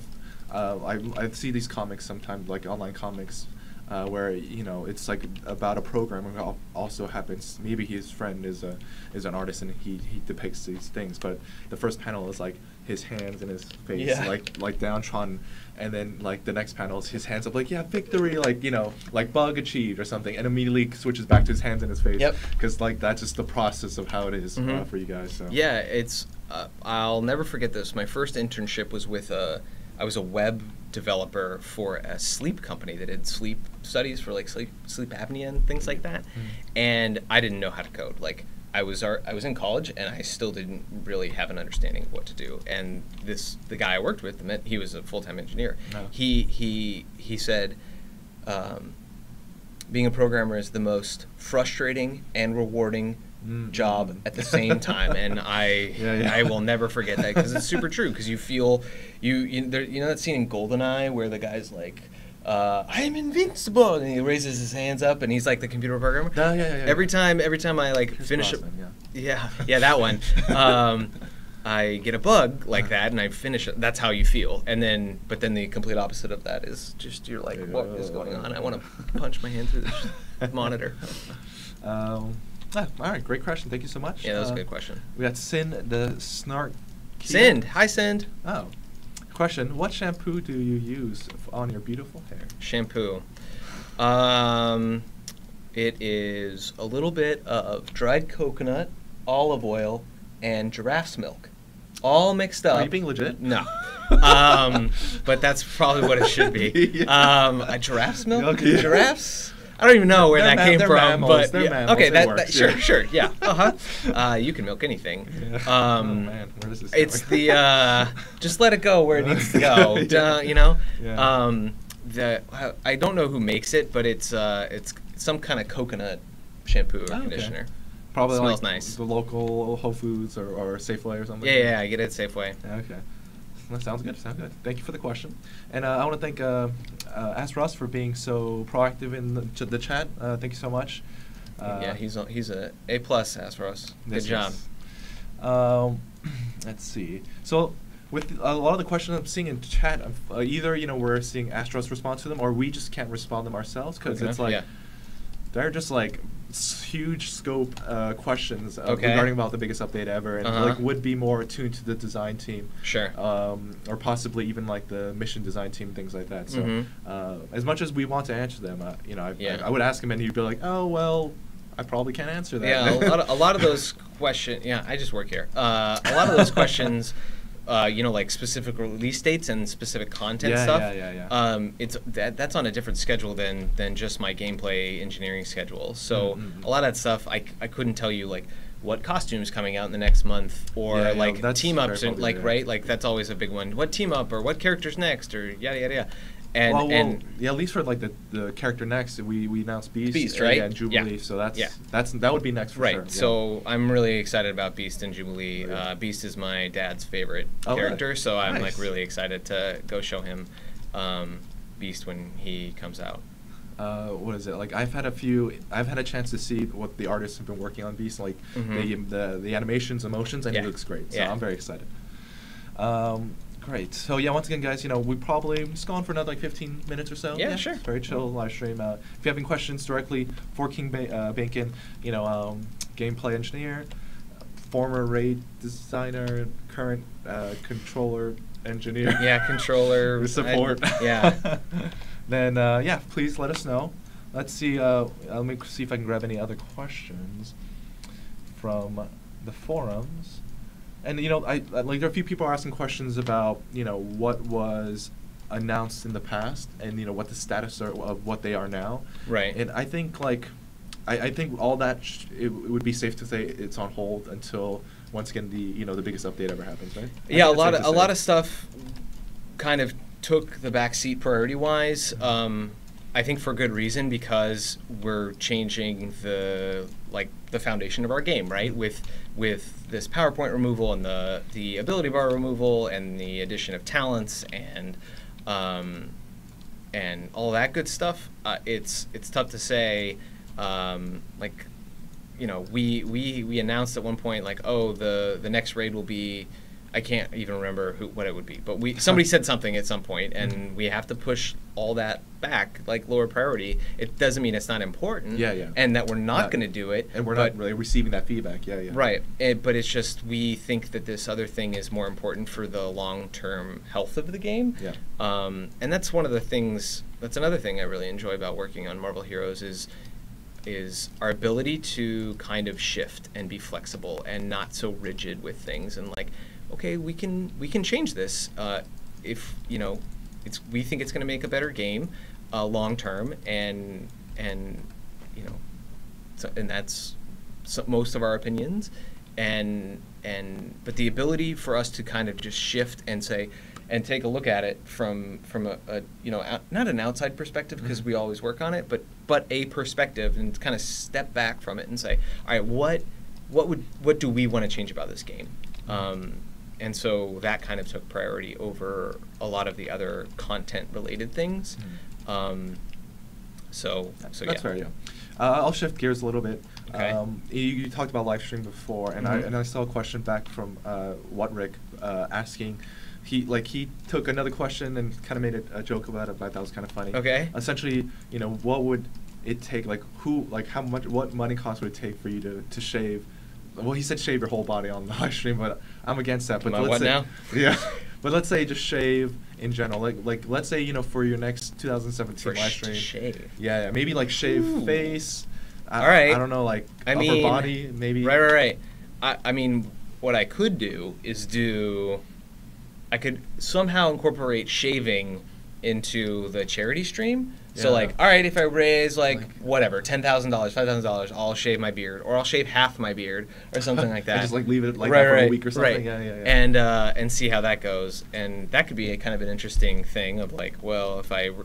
see these comics sometimes, like online comics, where it's like about a programmer who also happens, maybe his friend is an artist and he depicts these things, but the first panel is like his hands in his face, like downtrodden, and then like the next panel is his hands up, like, yeah, victory, like bug achieved or something, and immediately switches back to his hands in his face. Yep. Because like that's just the process of how it is for you guys. So. Yeah, it's I'll never forget this. My first internship was with I was a web developer for a sleep company that did sleep studies for like sleep apnea and things like that, and I didn't know how to code. Like, I was in college, and I still didn't really have an understanding of what to do. And the guy I worked with, he was a full-time engineer. Oh. He said, being a programmer is the most frustrating and rewarding job at the same time, and I will never forget that, because it's super true. Because you feel that scene in GoldenEye where the guy's like, I am invincible, and he raises his hands up, and he's like the computer programmer. Oh, yeah. Every time I like finish it, that one. I get a bug like that, and I finish it. That's how you feel. But then the complete opposite of that is just, you're like, what is going on? I want to punch my hand through this monitor. All right, great question. Thank you so much. Yeah, that was a good question. We got Sin the Snark. Sind. Hi, Sind. Oh. Question: what shampoo do you use on your beautiful hair? Shampoo. It is a little bit of dried coconut, olive oil, and giraffe's milk, all mixed up. Are you being legit? No. But that's probably what it should be. A giraffe's milk? Okay. Giraffes? I don't even know where that came from, mammals, but mammals, okay, sure, yeah. You can milk anything. Yeah. Oh man, where is this going? It's the just let it go where it needs to go. Yeah. I don't know who makes it, but it's some kind of coconut shampoo or conditioner. Probably smells like nice. The local Whole Foods or Safeway or something. Yeah, I get it at Safeway. Okay. That sounds good. Thank you for the question. And I want to thank Ask Russ for being so proactive in the chat. Thank you so much. Yeah, he's a A+, Ask Russ. Good job. Let's see. So with a lot of the questions I'm seeing in chat, either we're seeing Ask Russ respond to them, or we just can't respond to them ourselves, because it's like they're just like huge scope questions regarding about the biggest update ever, and like would be more attuned to the design team, sure, or possibly even like the mission design team, things like that. So as much as we want to answer them, I would ask him, and he'd be like, oh well, I probably can't answer that. Yeah, a lot of those questions. Yeah, I just work here. A lot of those questions. Like specific release dates and specific content stuff. It's that's on a different schedule than just my gameplay engineering schedule. So a lot of that stuff I couldn't tell you, like what costume's coming out in the next month, or team ups, and right, like that's always a big one. What team up, or what character's next, or yada yada yada. And at least for like the character next, we announced Beast, right? And Jubilee. So that would be next for sure. Right. So I'm really excited about Beast and Jubilee. Beast is my dad's favorite character, really? So I'm like really excited to go show him Beast when he comes out. What is it like? I've had a chance to see what the artists have been working on Beast, like the animations, emotions, and he looks great. So I'm very excited. Great. So yeah, once again, guys, we probably just go on for another like 15 minutes or so. Yeah, sure. It's very chill live stream. If you have any questions directly for King Bacon, gameplay engineer, former raid designer, current controller engineer. Yeah, controller support. Yeah. Then please let us know. Let's see. Let me see if I can grab any other questions from the forums. And there are a few people asking questions about what was announced in the past and what the status of what they are now. Right. And I think I think all that it would be safe to say it's on hold until once again the biggest update ever happens, right? Yeah, a lot of stuff kind of took the back seat priority wise. I think for good reason, because we're changing the foundation of our game, right? With this PowerPoint removal and the ability bar removal and the addition of talents and all that good stuff. It's tough to say. We announced at one point the next raid will be. I can't even remember what it would be, but somebody said something at some point, and we have to push all that back, lower priority. It doesn't mean it's not important, and that we're not going to do it, and we're not really receiving that feedback, right. But it's just we think that this other thing is more important for the long-term health of the game, and that's one of the things. That's another thing I really enjoy about working on Marvel Heroes is our ability to kind of shift and be flexible and not so rigid with things and okay, we can change this if we think it's going to make a better game long term, and that's most of our opinions, but the ability for us to kind of just shift and say and take a look at it from a not an outside perspective, because we always work on it, but a perspective, and kind of step back from it and say, all right, what do we want to change about this game? And so that kind of took priority over a lot of the other content-related things. So that's fair, yeah. I'll shift gears a little bit. Okay. You talked about live stream before, and I saw a question back from Whatrick asking. He took another question and kind of made a joke about it, but I thought it was kind of funny. Okay. Essentially, what would it take? What money cost would it take for you to shave? Well, he said shave your whole body on the live stream, but I'm against that. But let's say, now? Yeah, but let's say just shave in general. Let's say for your next 2017 live stream. Shave. Yeah, maybe shave face. All right. I don't know, upper body maybe. Right. I mean, what I could do is I could somehow incorporate shaving into the charity stream. Yeah. So all right, if I raise whatever, $10,000, $5,000, I'll shave my beard, or I'll shave half my beard, or something like that. Just leave it that for a week or something. Right. Yeah. And see how that goes, and that could be a kind of an interesting thing of and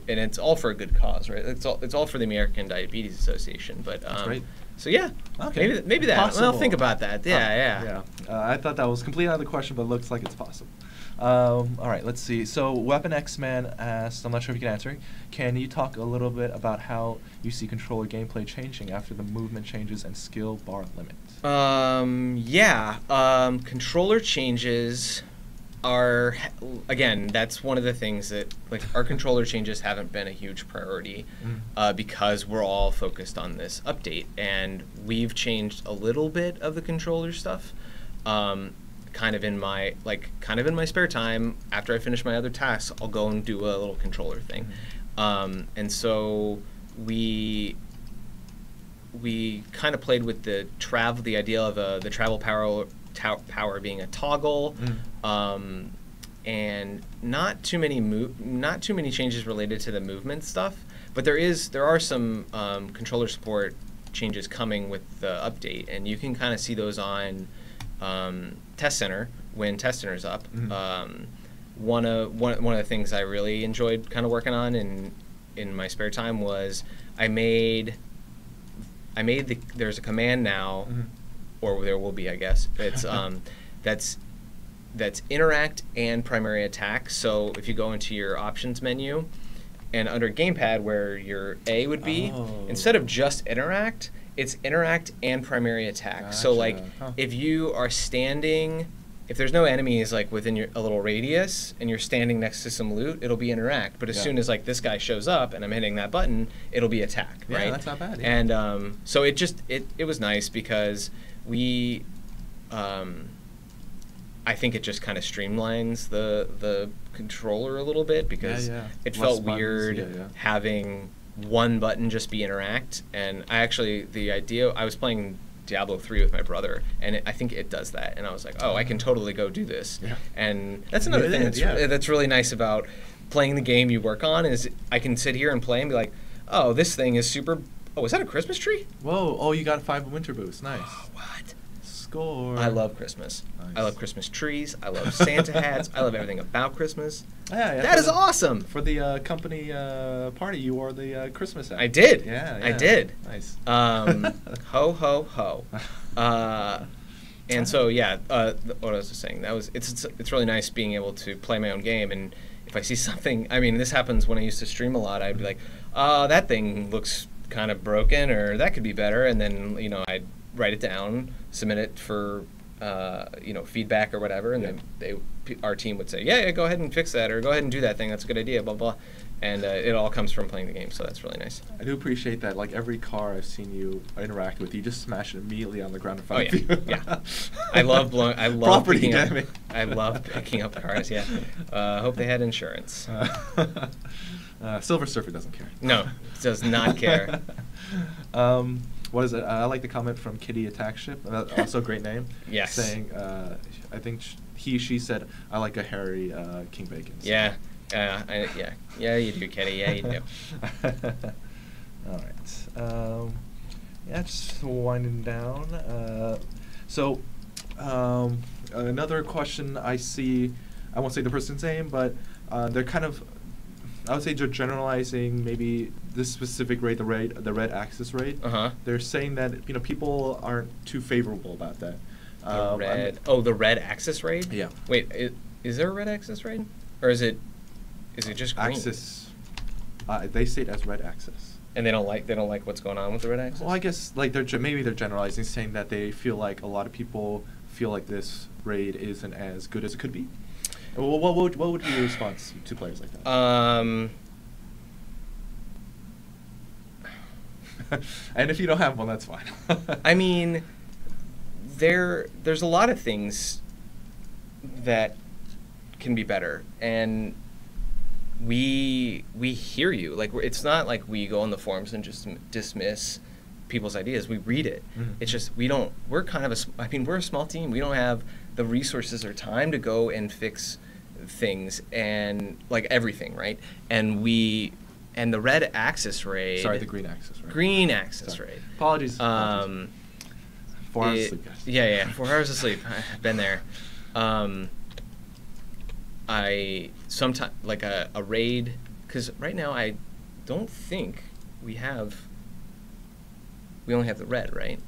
it's all for a good cause, right? It's all for the American Diabetes Association, but That's great. So yeah, okay. maybe that. Possible. Well, think about that. Yeah. I thought that was completely out of the question, but it looks like it's possible. All right, let's see. So Weapon X-Man asked, I'm not sure if you can answer, can you talk a little bit about how you see controller gameplay changing after the movement changes and skill bar limit? Controller changes are, again, that's one of the things that, our controller changes haven't been a huge priority because we're all focused on this update, and we've changed a little bit of the controller stuff. Kind of in my spare time after I finish my other tasks, I'll go and do a little controller thing, and so we kind of played with the idea of the travel power being a toggle, and not too many changes related to the movement stuff, but there are some controller support changes coming with the update, and you can kind of see those on Test Center when Test Center's up. One of the things I really enjoyed kind of working on in my spare time was I made there's a command now, or there will be, I guess. It's that's interact and primary attack. So if you go into your options menu and under gamepad where your A would be, instead of just interact, it's interact and primary attack. Gotcha. So if you are standing if there's no enemies like within a little radius and you're standing next to some loot, it'll be interact. But as soon as like this guy shows up and I'm hitting that button, it'll be attack. Right? Yeah, that's not bad. Yeah. And so it was nice because we, I think it just kind of streamlines the controller a little bit because it felt weird having one button just be interact. And I was playing Diablo 3 with my brother, and I think it does that. And I was like, oh, I can totally go do this. Yeah. And that's another thing that's really nice about playing the game you work on is I can sit here and play and be like, oh, this thing is super. Oh, is that a Christmas tree? Whoa! Oh, you got 5 winter boosts. Nice. Oh, what? Score. I love Christmas. Nice. I love Christmas trees. I love Santa hats. I love everything about Christmas. Yeah, that is awesome. For the company party, you wore the Christmas hat. I did. Yeah, I did. Nice. Ho ho ho. And so what I was just saying, it's really nice being able to play my own game, and if I see something, I mean, this happens when I used to stream a lot. I'd be like, that thing looks kind of broken, or that could be better, and then I'd write it down, submit it for feedback or whatever, and then our team would say, yeah, go ahead and fix that, or go ahead and do that thing. That's a good idea, blah blah. And it all comes from playing the game, so that's really nice. I do appreciate that. Like every car I've seen you interact with, you just smash it immediately on the ground in front of you. Yeah. I love property damage. I love picking up cars. Yeah. Hope they had insurance. Silver Surfer doesn't care. No, does not care. What is it? I like the comment from Kitty Attack Ship. Also a great name. Yes. Saying, I think she said, I like a hairy King Bacon. So. Yeah. Yeah, you do, Kitty. Yeah, you do. All right. Just winding down. Another question I see, I won't say the person's name, but they're kind of, I would say they're generalizing maybe this specific raid, the red axis raid. They're saying that people aren't too favorable about that. The red axis raid? Yeah. Wait, is there a red axis raid, or is it just green? Axis. They say it as red axis. And they don't like what's going on with the red axis? Well, I guess like they're generalizing, saying that they feel like a lot of people feel like this raid isn't as good as it could be. Well, what would be your response to players like that? And if you don't have one, that's fine. I mean, there's a lot of things that can be better, and we hear you. Like, it's not like we go on the forums and just dismiss people's ideas. We read it. Mm-hmm. It's just we're kind of we're a small team. We don't have the resources or time to go and fix things and like everything, right? And the red axis raid. Sorry, the green axis raid. Green axis raid. Apologies. 4 hours of sleep, guys. Yeah, 4 hours of sleep. I've been there. I sometimes like a raid, because right now I don't think we only have the red, right?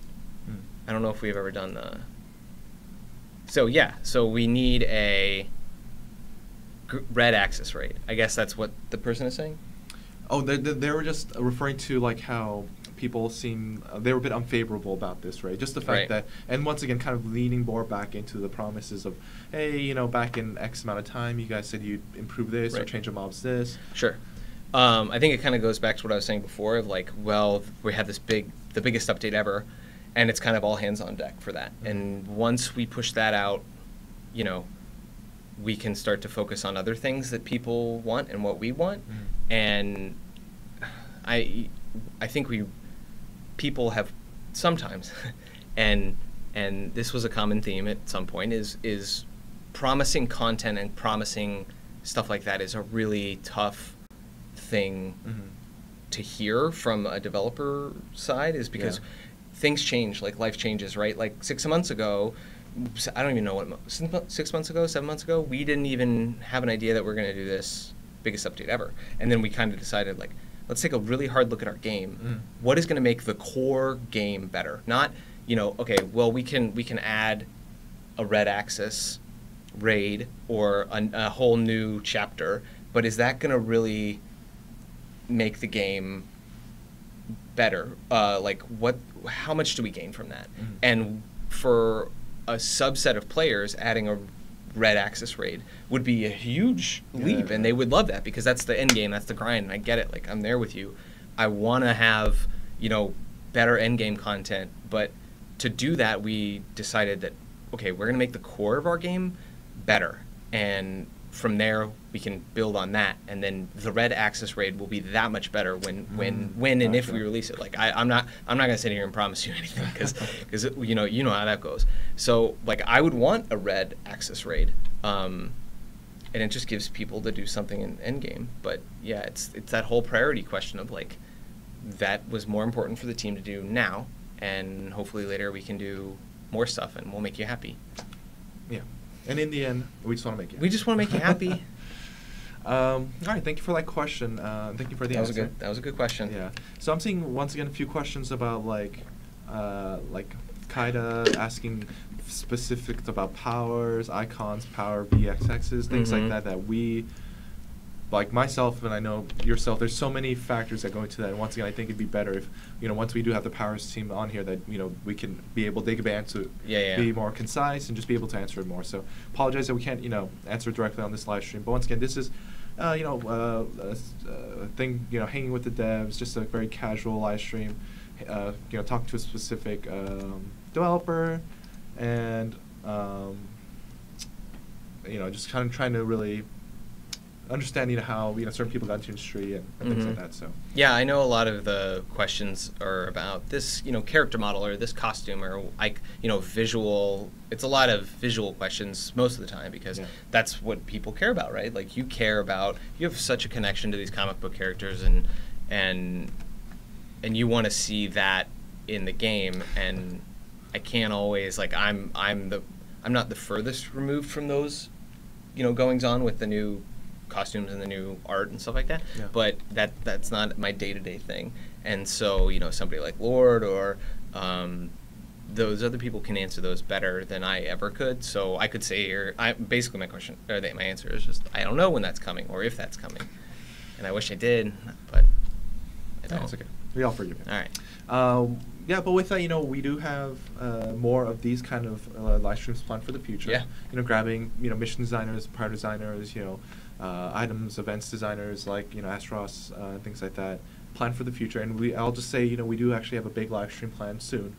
I don't know if we've ever done the. So we need a red axis raid. I guess that's what the person is saying. Oh, they were just referring to like how people they were a bit unfavorable about this, right? Just the fact that, and once again, kind of leaning more back into the promises of, hey, back in X amount of time, you guys said you'd improve this or change the mobs this. Sure. I think it kind of goes back to what I was saying before of like, well, we had the biggest update ever, and it's kind of all hands on deck for that. Mm-hmm. And once we push that out, we can start to focus on other things that people want and what we want. Mm-hmm. And I think people have sometimes, and this was a common theme at some point, is promising content and promising stuff like that is a really tough thing to hear from a developer side, is because things change, like life changes, right? Like 6 months ago, I don't even know 6 months ago, 7 months ago, we didn't even have an idea that we're going to do this biggest update ever. And then we kind of decided, like, let's take a really hard look at our game. What is going to make the core game better? Not, okay, well, we can add a red axis raid or a whole new chapter, but is that going to really make the game better? How much do we gain from that? And for a subset of players adding a red access raid would be a huge leap, and they would love that because that's the end game, that's the grind, and I get it. Like, I'm there with you. I want to have, better end game content, but to do that, we decided that, okay, we're going to make the core of our game better, and from there we can build on that, and then the red access raid will be that much better when and if we release it. Like, I'm not gonna sit here and promise you anything because you know how that goes. So like, I would want a red access raid, and it just gives people to do something in endgame. But yeah, it's that whole priority question of like, that was more important for the team to do now, and hopefully later we can do more stuff and we'll make you happy. Yeah. And in the end, we just want to make you happy. We just want to make you happy. All right, thank you for that question. Thank you for the answer. That was a good question. Yeah. So I'm seeing, once again, a few questions about, like Kaida asking specifics about powers, icons, power, VXXs, things like that we, like myself and I know yourself, there's so many factors that go into that. And once again, I think it'd be better if, once we do have the powers team on here, that, we can be able, they could be able to be more concise and just be able to answer it more. So apologize that we can't, answer directly on this live stream. But once again, this is, a thing, hanging with the devs, just a very casual live stream, talking to a specific developer and, just kind of trying to really understand, how certain people got into the industry and things like that. So yeah, I know a lot of the questions are about this, character model or this costume or like, visual. It's a lot of visual questions most of the time because that's what people care about, right? Like, you have such a connection to these comic book characters and you want to see that in the game, and I can't always, like, I'm not the furthest removed from those, goings on with the new costumes and the new art and stuff like that, but that's not my day-to-day thing. And so, somebody like Lord or those other people can answer those better than I ever could. So I could say here, basically my answer is just, I don't know when that's coming or if that's coming, and I wish I did, but I don't. It's okay. We all forgive you. All right. Yeah, but with that, we do have more of these kind of live streams planned for the future. Yeah. Grabbing, mission designers, power designers, items, events designers like, Astros, things like that, planned for the future. And I'll just say, we do actually have a big live stream planned soon,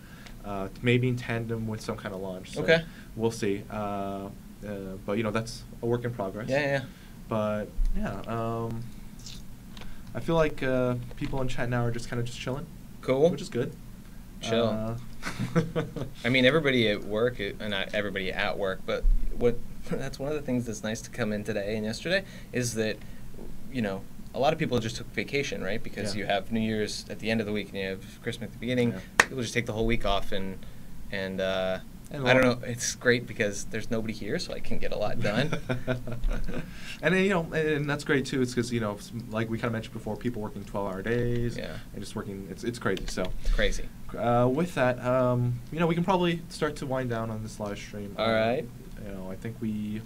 maybe in tandem with some kind of launch. So okay. We'll see. But, that's a work in progress. Yeah. But, yeah, I feel like people in chat now are just kind of just chilling. Cool. Which is good. Chill. I mean, everybody at work, not everybody at work, but that's one of the things that's nice to come in today and yesterday is that, a lot of people just took vacation, right? Because you have New Year's at the end of the week and you have Christmas at the beginning. People just take the whole week off and I don't know. It's great because there's nobody here, so I can get a lot done. And then, and that's great too. It's because like we kind of mentioned before, people working 12-hour days. Yeah. And just working. It's crazy. So. It's crazy. With that, we can probably start to wind down on this live stream. All right. I think we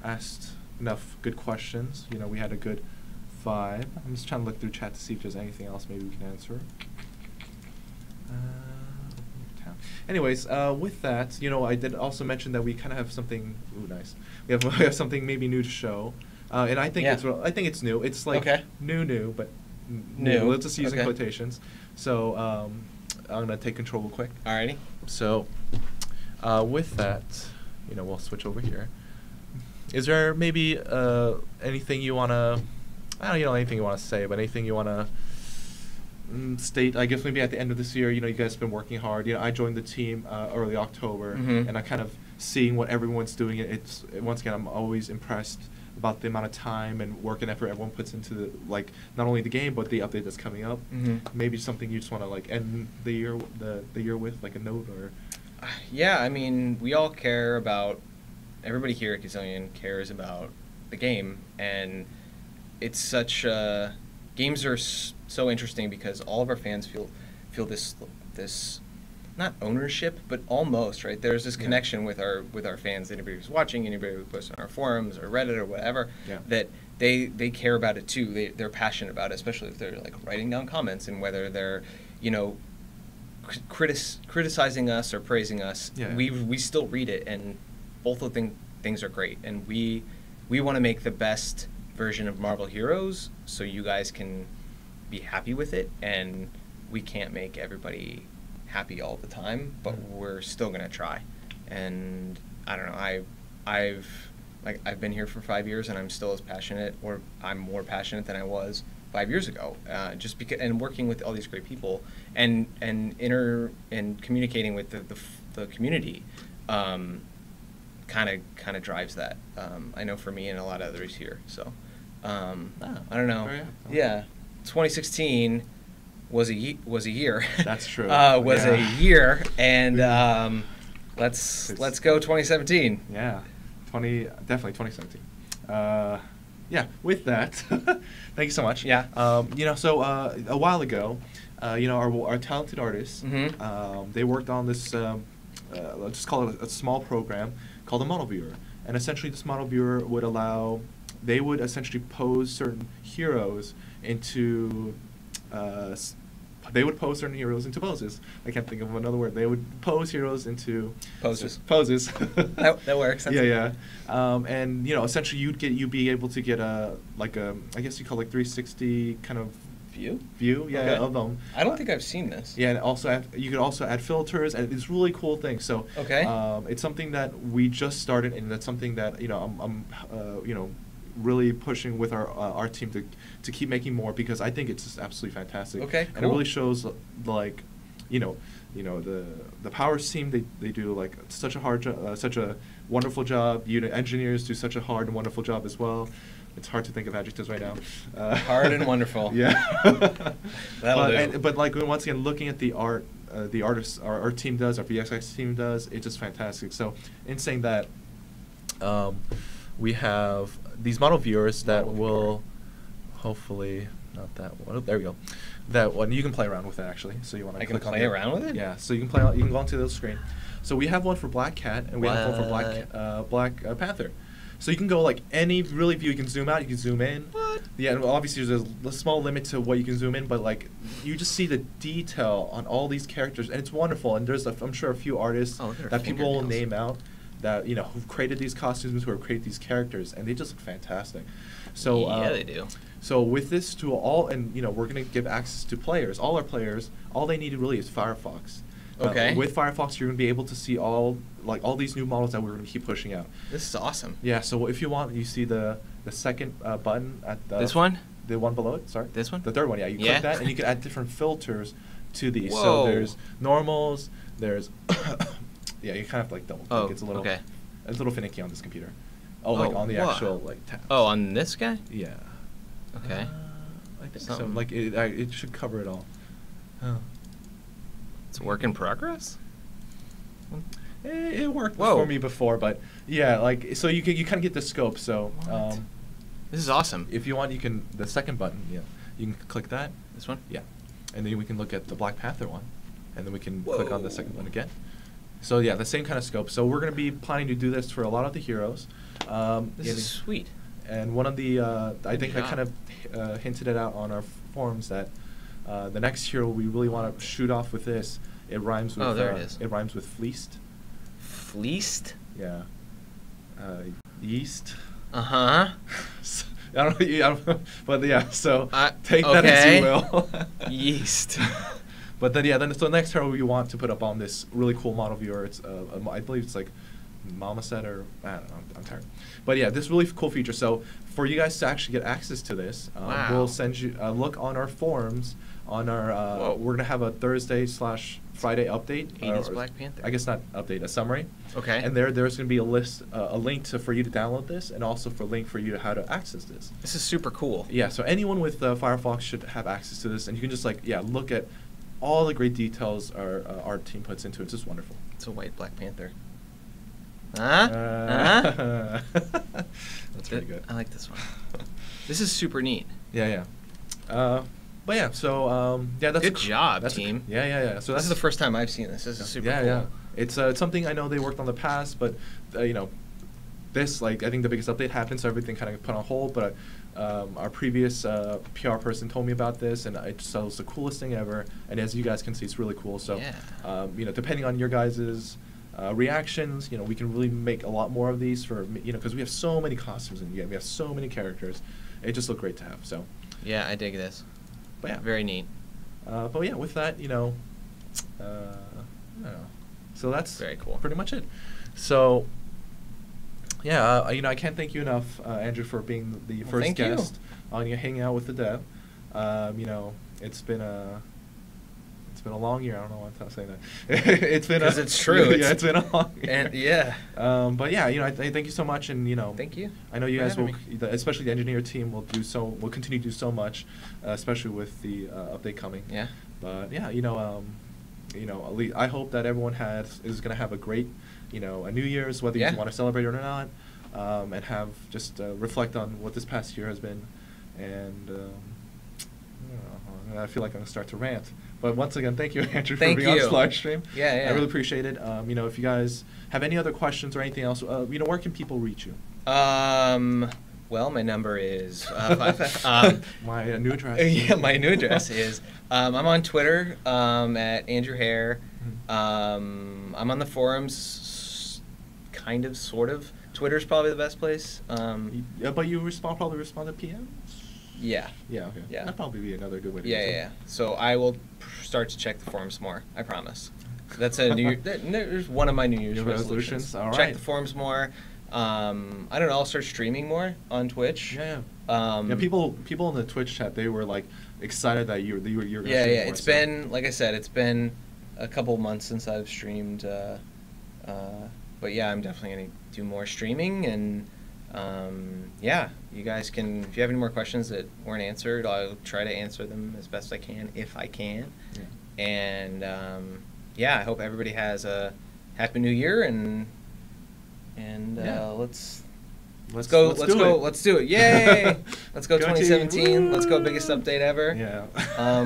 asked enough good questions. We had a good vibe. I'm just trying to look through chat to see if there's anything else maybe we can answer. Anyways, with that, I did also mention that we kind of have something. Ooh, nice. We have something maybe new to show, and I think it's new. It's like new, but new. Let's just use in quotations. So I'm gonna take control real quick. Alrighty. So with that, we'll switch over here. Is there maybe anything you wanna? I don't know anything you wanna say, but anything you wanna state? I guess maybe at the end of this year, you guys have been working hard. I joined the team early October, and I kind of seeing what everyone's doing. It's once again, I'm always impressed about the amount of time and work and effort everyone puts into not only the game but the update that's coming up. Maybe something you just want to end the year with, like a note or. Yeah, I mean, we all care about. Everybody here at Gazillion cares about the game, and it's such. Games are so interesting because all of our fans feel this not ownership, but almost, right? There's this connection with our fans, anybody who's watching, anybody who posts on our forums or Reddit or whatever, that they care about it too. They're passionate about it, especially if they're writing down comments, and whether they're criticizing us or praising us, Yeah. we still read it, and both of things are great, and we want to make the best version of Marvel Heroes, so you guys can be happy with it, and we can't make everybody happy all the time, but we're still gonna try. And I don't know, I've been here for 5 years, and I'm still as passionate, or I'm more passionate than I was 5 years ago. Just because, and working with all these great people, and communicating with the community, kind of drives that. I know for me and a lot of others here. So I don't know. Yeah, 2016 was a year. That's true. Was a year, and let's go 2017. Yeah, definitely 2017. Yeah, with that, thank you so much. Yeah. So a while ago, our talented artists, they worked on this, let's just call it a small program called a model viewer. And essentially this model viewer they would essentially pose certain heroes into, poses. I can't think of another word. They would pose heroes into Poses. That works. Yeah. And essentially you'd be able to get I guess you call it 360 kind of view. Yeah, okay. Of them. I don't think I've seen this. Yeah, and also you could also add filters, and it's really cool thing. So okay. It's something that we just started, and that's something that I'm really pushing with our team to keep making more, because I think it's just absolutely fantastic. Okay, cool. And it really shows the Powers team, they do such a wonderful job. Engineers do such a hard and wonderful job as well. It's hard to think of adjectives right now. Hard and wonderful. Yeah. That'll do. But once again, looking at the art, the artists our team does, our VXX team does, it's just fantastic. So in saying that, we have these model viewers that will hopefully, not that one. Oh, there we go. That one, you can play around with it actually. So you want to click on it. I can play around with it? Yeah. So you can go onto the screen. So we have one for Black Cat, and we have one for Black Panther. So you can go any really view. You can zoom out, you can zoom in. What? Yeah, and obviously there's a small limit to what you can zoom in, but you just see the detail on all these characters, and it's wonderful. And there's I'm sure a few artists that people will name out that who've created these costumes, who have created these characters, and they just look fantastic. So yeah, they do. So with this tool, we're gonna give access to players. All our players, all they need really is Firefox. Okay. With Firefox, you're going to be able to see all these new models that we're going to keep pushing out. This is awesome. Yeah. So if you want, you see the second button at this one. The one below it. Sorry. This one. The third one. Yeah. You click that, and you can add different filters to these. Whoa. So there's normals. There's yeah. You kind of have to double click. It's a little. Okay. It's a little finicky on this computer. On the actual tabs. Oh, on this guy. Yeah. Okay. I think so. It should cover it all. Oh. It's a work in progress? It worked for me before, but yeah, so you kind of get the scope. So this is awesome. If you want, you can the second button. Yeah, you can click that. This one. Yeah, and then we can look at the Black Panther one, and then we can click on the second one again. So yeah, the same kind of scope. So we're going to be planning to do this for a lot of the heroes. This is sweet. And one of the I think I kind of hinted it out on our forums that. The next hero we really want to shoot off with this. It rhymes with. There it is. It rhymes with fleeced. Fleeced? Yeah. Yeast. I don't know, but yeah. So take that as you will. Yeast. But then so the next hero we want to put up on this really cool model viewer. It's I believe it's Mamaset or I don't know. I'm tired. But yeah, this really cool feature. So for you guys to actually get access to this, we'll send you a look on our forums. On our, we're gonna have a Thursday/Friday update. 80s Black Panther. I guess not update, a summary. Okay. And there's gonna be a link for you to download this, and also a link for you to how to access this. This is super cool. Yeah. So anyone with Firefox should have access to this, and you can just look at all the great details our team puts into it. It's just wonderful. It's a white Black Panther. That's pretty good. I like this one. This is super neat. Yeah. But yeah, so that's good job, team. Yeah. So this is the first time I've seen this. This is super cool. Yeah. It's something I know they worked on in the past, but this I think the biggest update happened, so everything kind of put on hold. But Our previous PR person told me about this, and I just thought it was the coolest thing ever. And as you guys can see, it's really cool. So, you know, depending on your guys' reactions, you know, we can really make a lot more of these for, you know, because we have so many costumes in the game. We have so many characters. It just looked great to have. So, yeah, I dig this. But yeah, very neat. But yeah, with that, you know, I don't know. So that's very cool. Pretty much it. So. Yeah, you know, I can't thank you enough, Andrew, for being the first guest on hanging out with the dev. You know, it's been a long year. I don't know why I'm saying that. It's been because it's true. Yeah, it's been a long year. And yeah. But yeah, you know, I thank you so much, and you know, thank you. I know you guys will, especially the engineer team, will continue to do so much, especially with the update coming. Yeah. But yeah, you know, at least I hope that everyone is going to have a great, you know, a New Year's, whether you want to celebrate it or not, and have just reflect on what this past year has been, and I feel like I'm going to start to rant. But once again, thank you, Andrew, for being on this live stream. Yeah. I really appreciate it. You know, if you guys have any other questions or anything else, you know, where can people reach you? Well, my number is my new address. Yeah, my new address is I'm on Twitter at Andrew Hare. I'm on the forums, kind of, sort of. Twitter's probably the best place. Yeah, but you probably respond to PMs? Yeah. Yeah, okay. Yeah. That'd probably be another good way to do it. Yeah. So I will start to check the forums more, I promise. That's a there's one of my New Year's resolutions. All right. Check the forums more. I don't know, I'll start streaming more on Twitch. Yeah. Yeah, people in the Twitch chat, they were like excited that you're going to stream more. Yeah, it's been, like I said, it's been a couple months since I've streamed, but yeah, I'm definitely going to do more streaming, and yeah, you guys can, if you have any more questions that weren't answered, I'll try to answer them as best I can, if I can. Yeah. And yeah, I hope everybody has a Happy New Year, and let's do it. Yay! Let's go 2017. Let's go, biggest update ever. Yeah.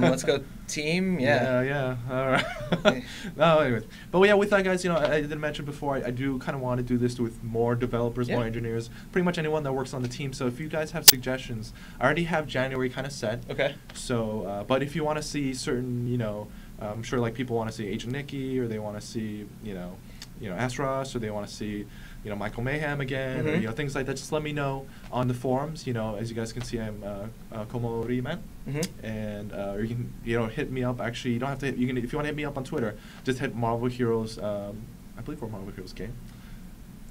Let's go team. Yeah. Yeah. All right. No, anyways. But yeah, with that, guys, you know, I did mention before, I do kind of want to do this with more developers, more engineers, pretty much anyone that works on the team. So if you guys have suggestions, I already have January kind of set. Okay. So, but if you want to see certain, you know, I'm sure like people want to see Agent Nikki, or they want to see, you know, Astros, or they want to see, you know, Michael Mayhem again, or, you know, things like that. Just let me know on the forums. You know, as you guys can see, I'm Komori-man, and or you can, you know, hit me up. Actually, you don't have to. You can, if you want to hit me up on Twitter, just hit Marvel Heroes. I believe we're Marvel Heroes game.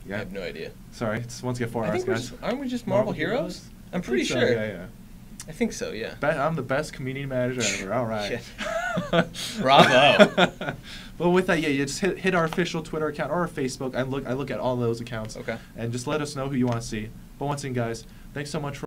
Yeah. I have no idea. Sorry, it's once again 4 hours, guys. Aren't we just Marvel Heroes? I'm pretty sure. Yeah. I think so, yeah. I'm the best community manager ever. All right. Bravo. But with that, yeah, you just hit our official Twitter account or our Facebook. I look at all those accounts. Okay. And just let us know who you want to see. But once again, guys, thanks so much for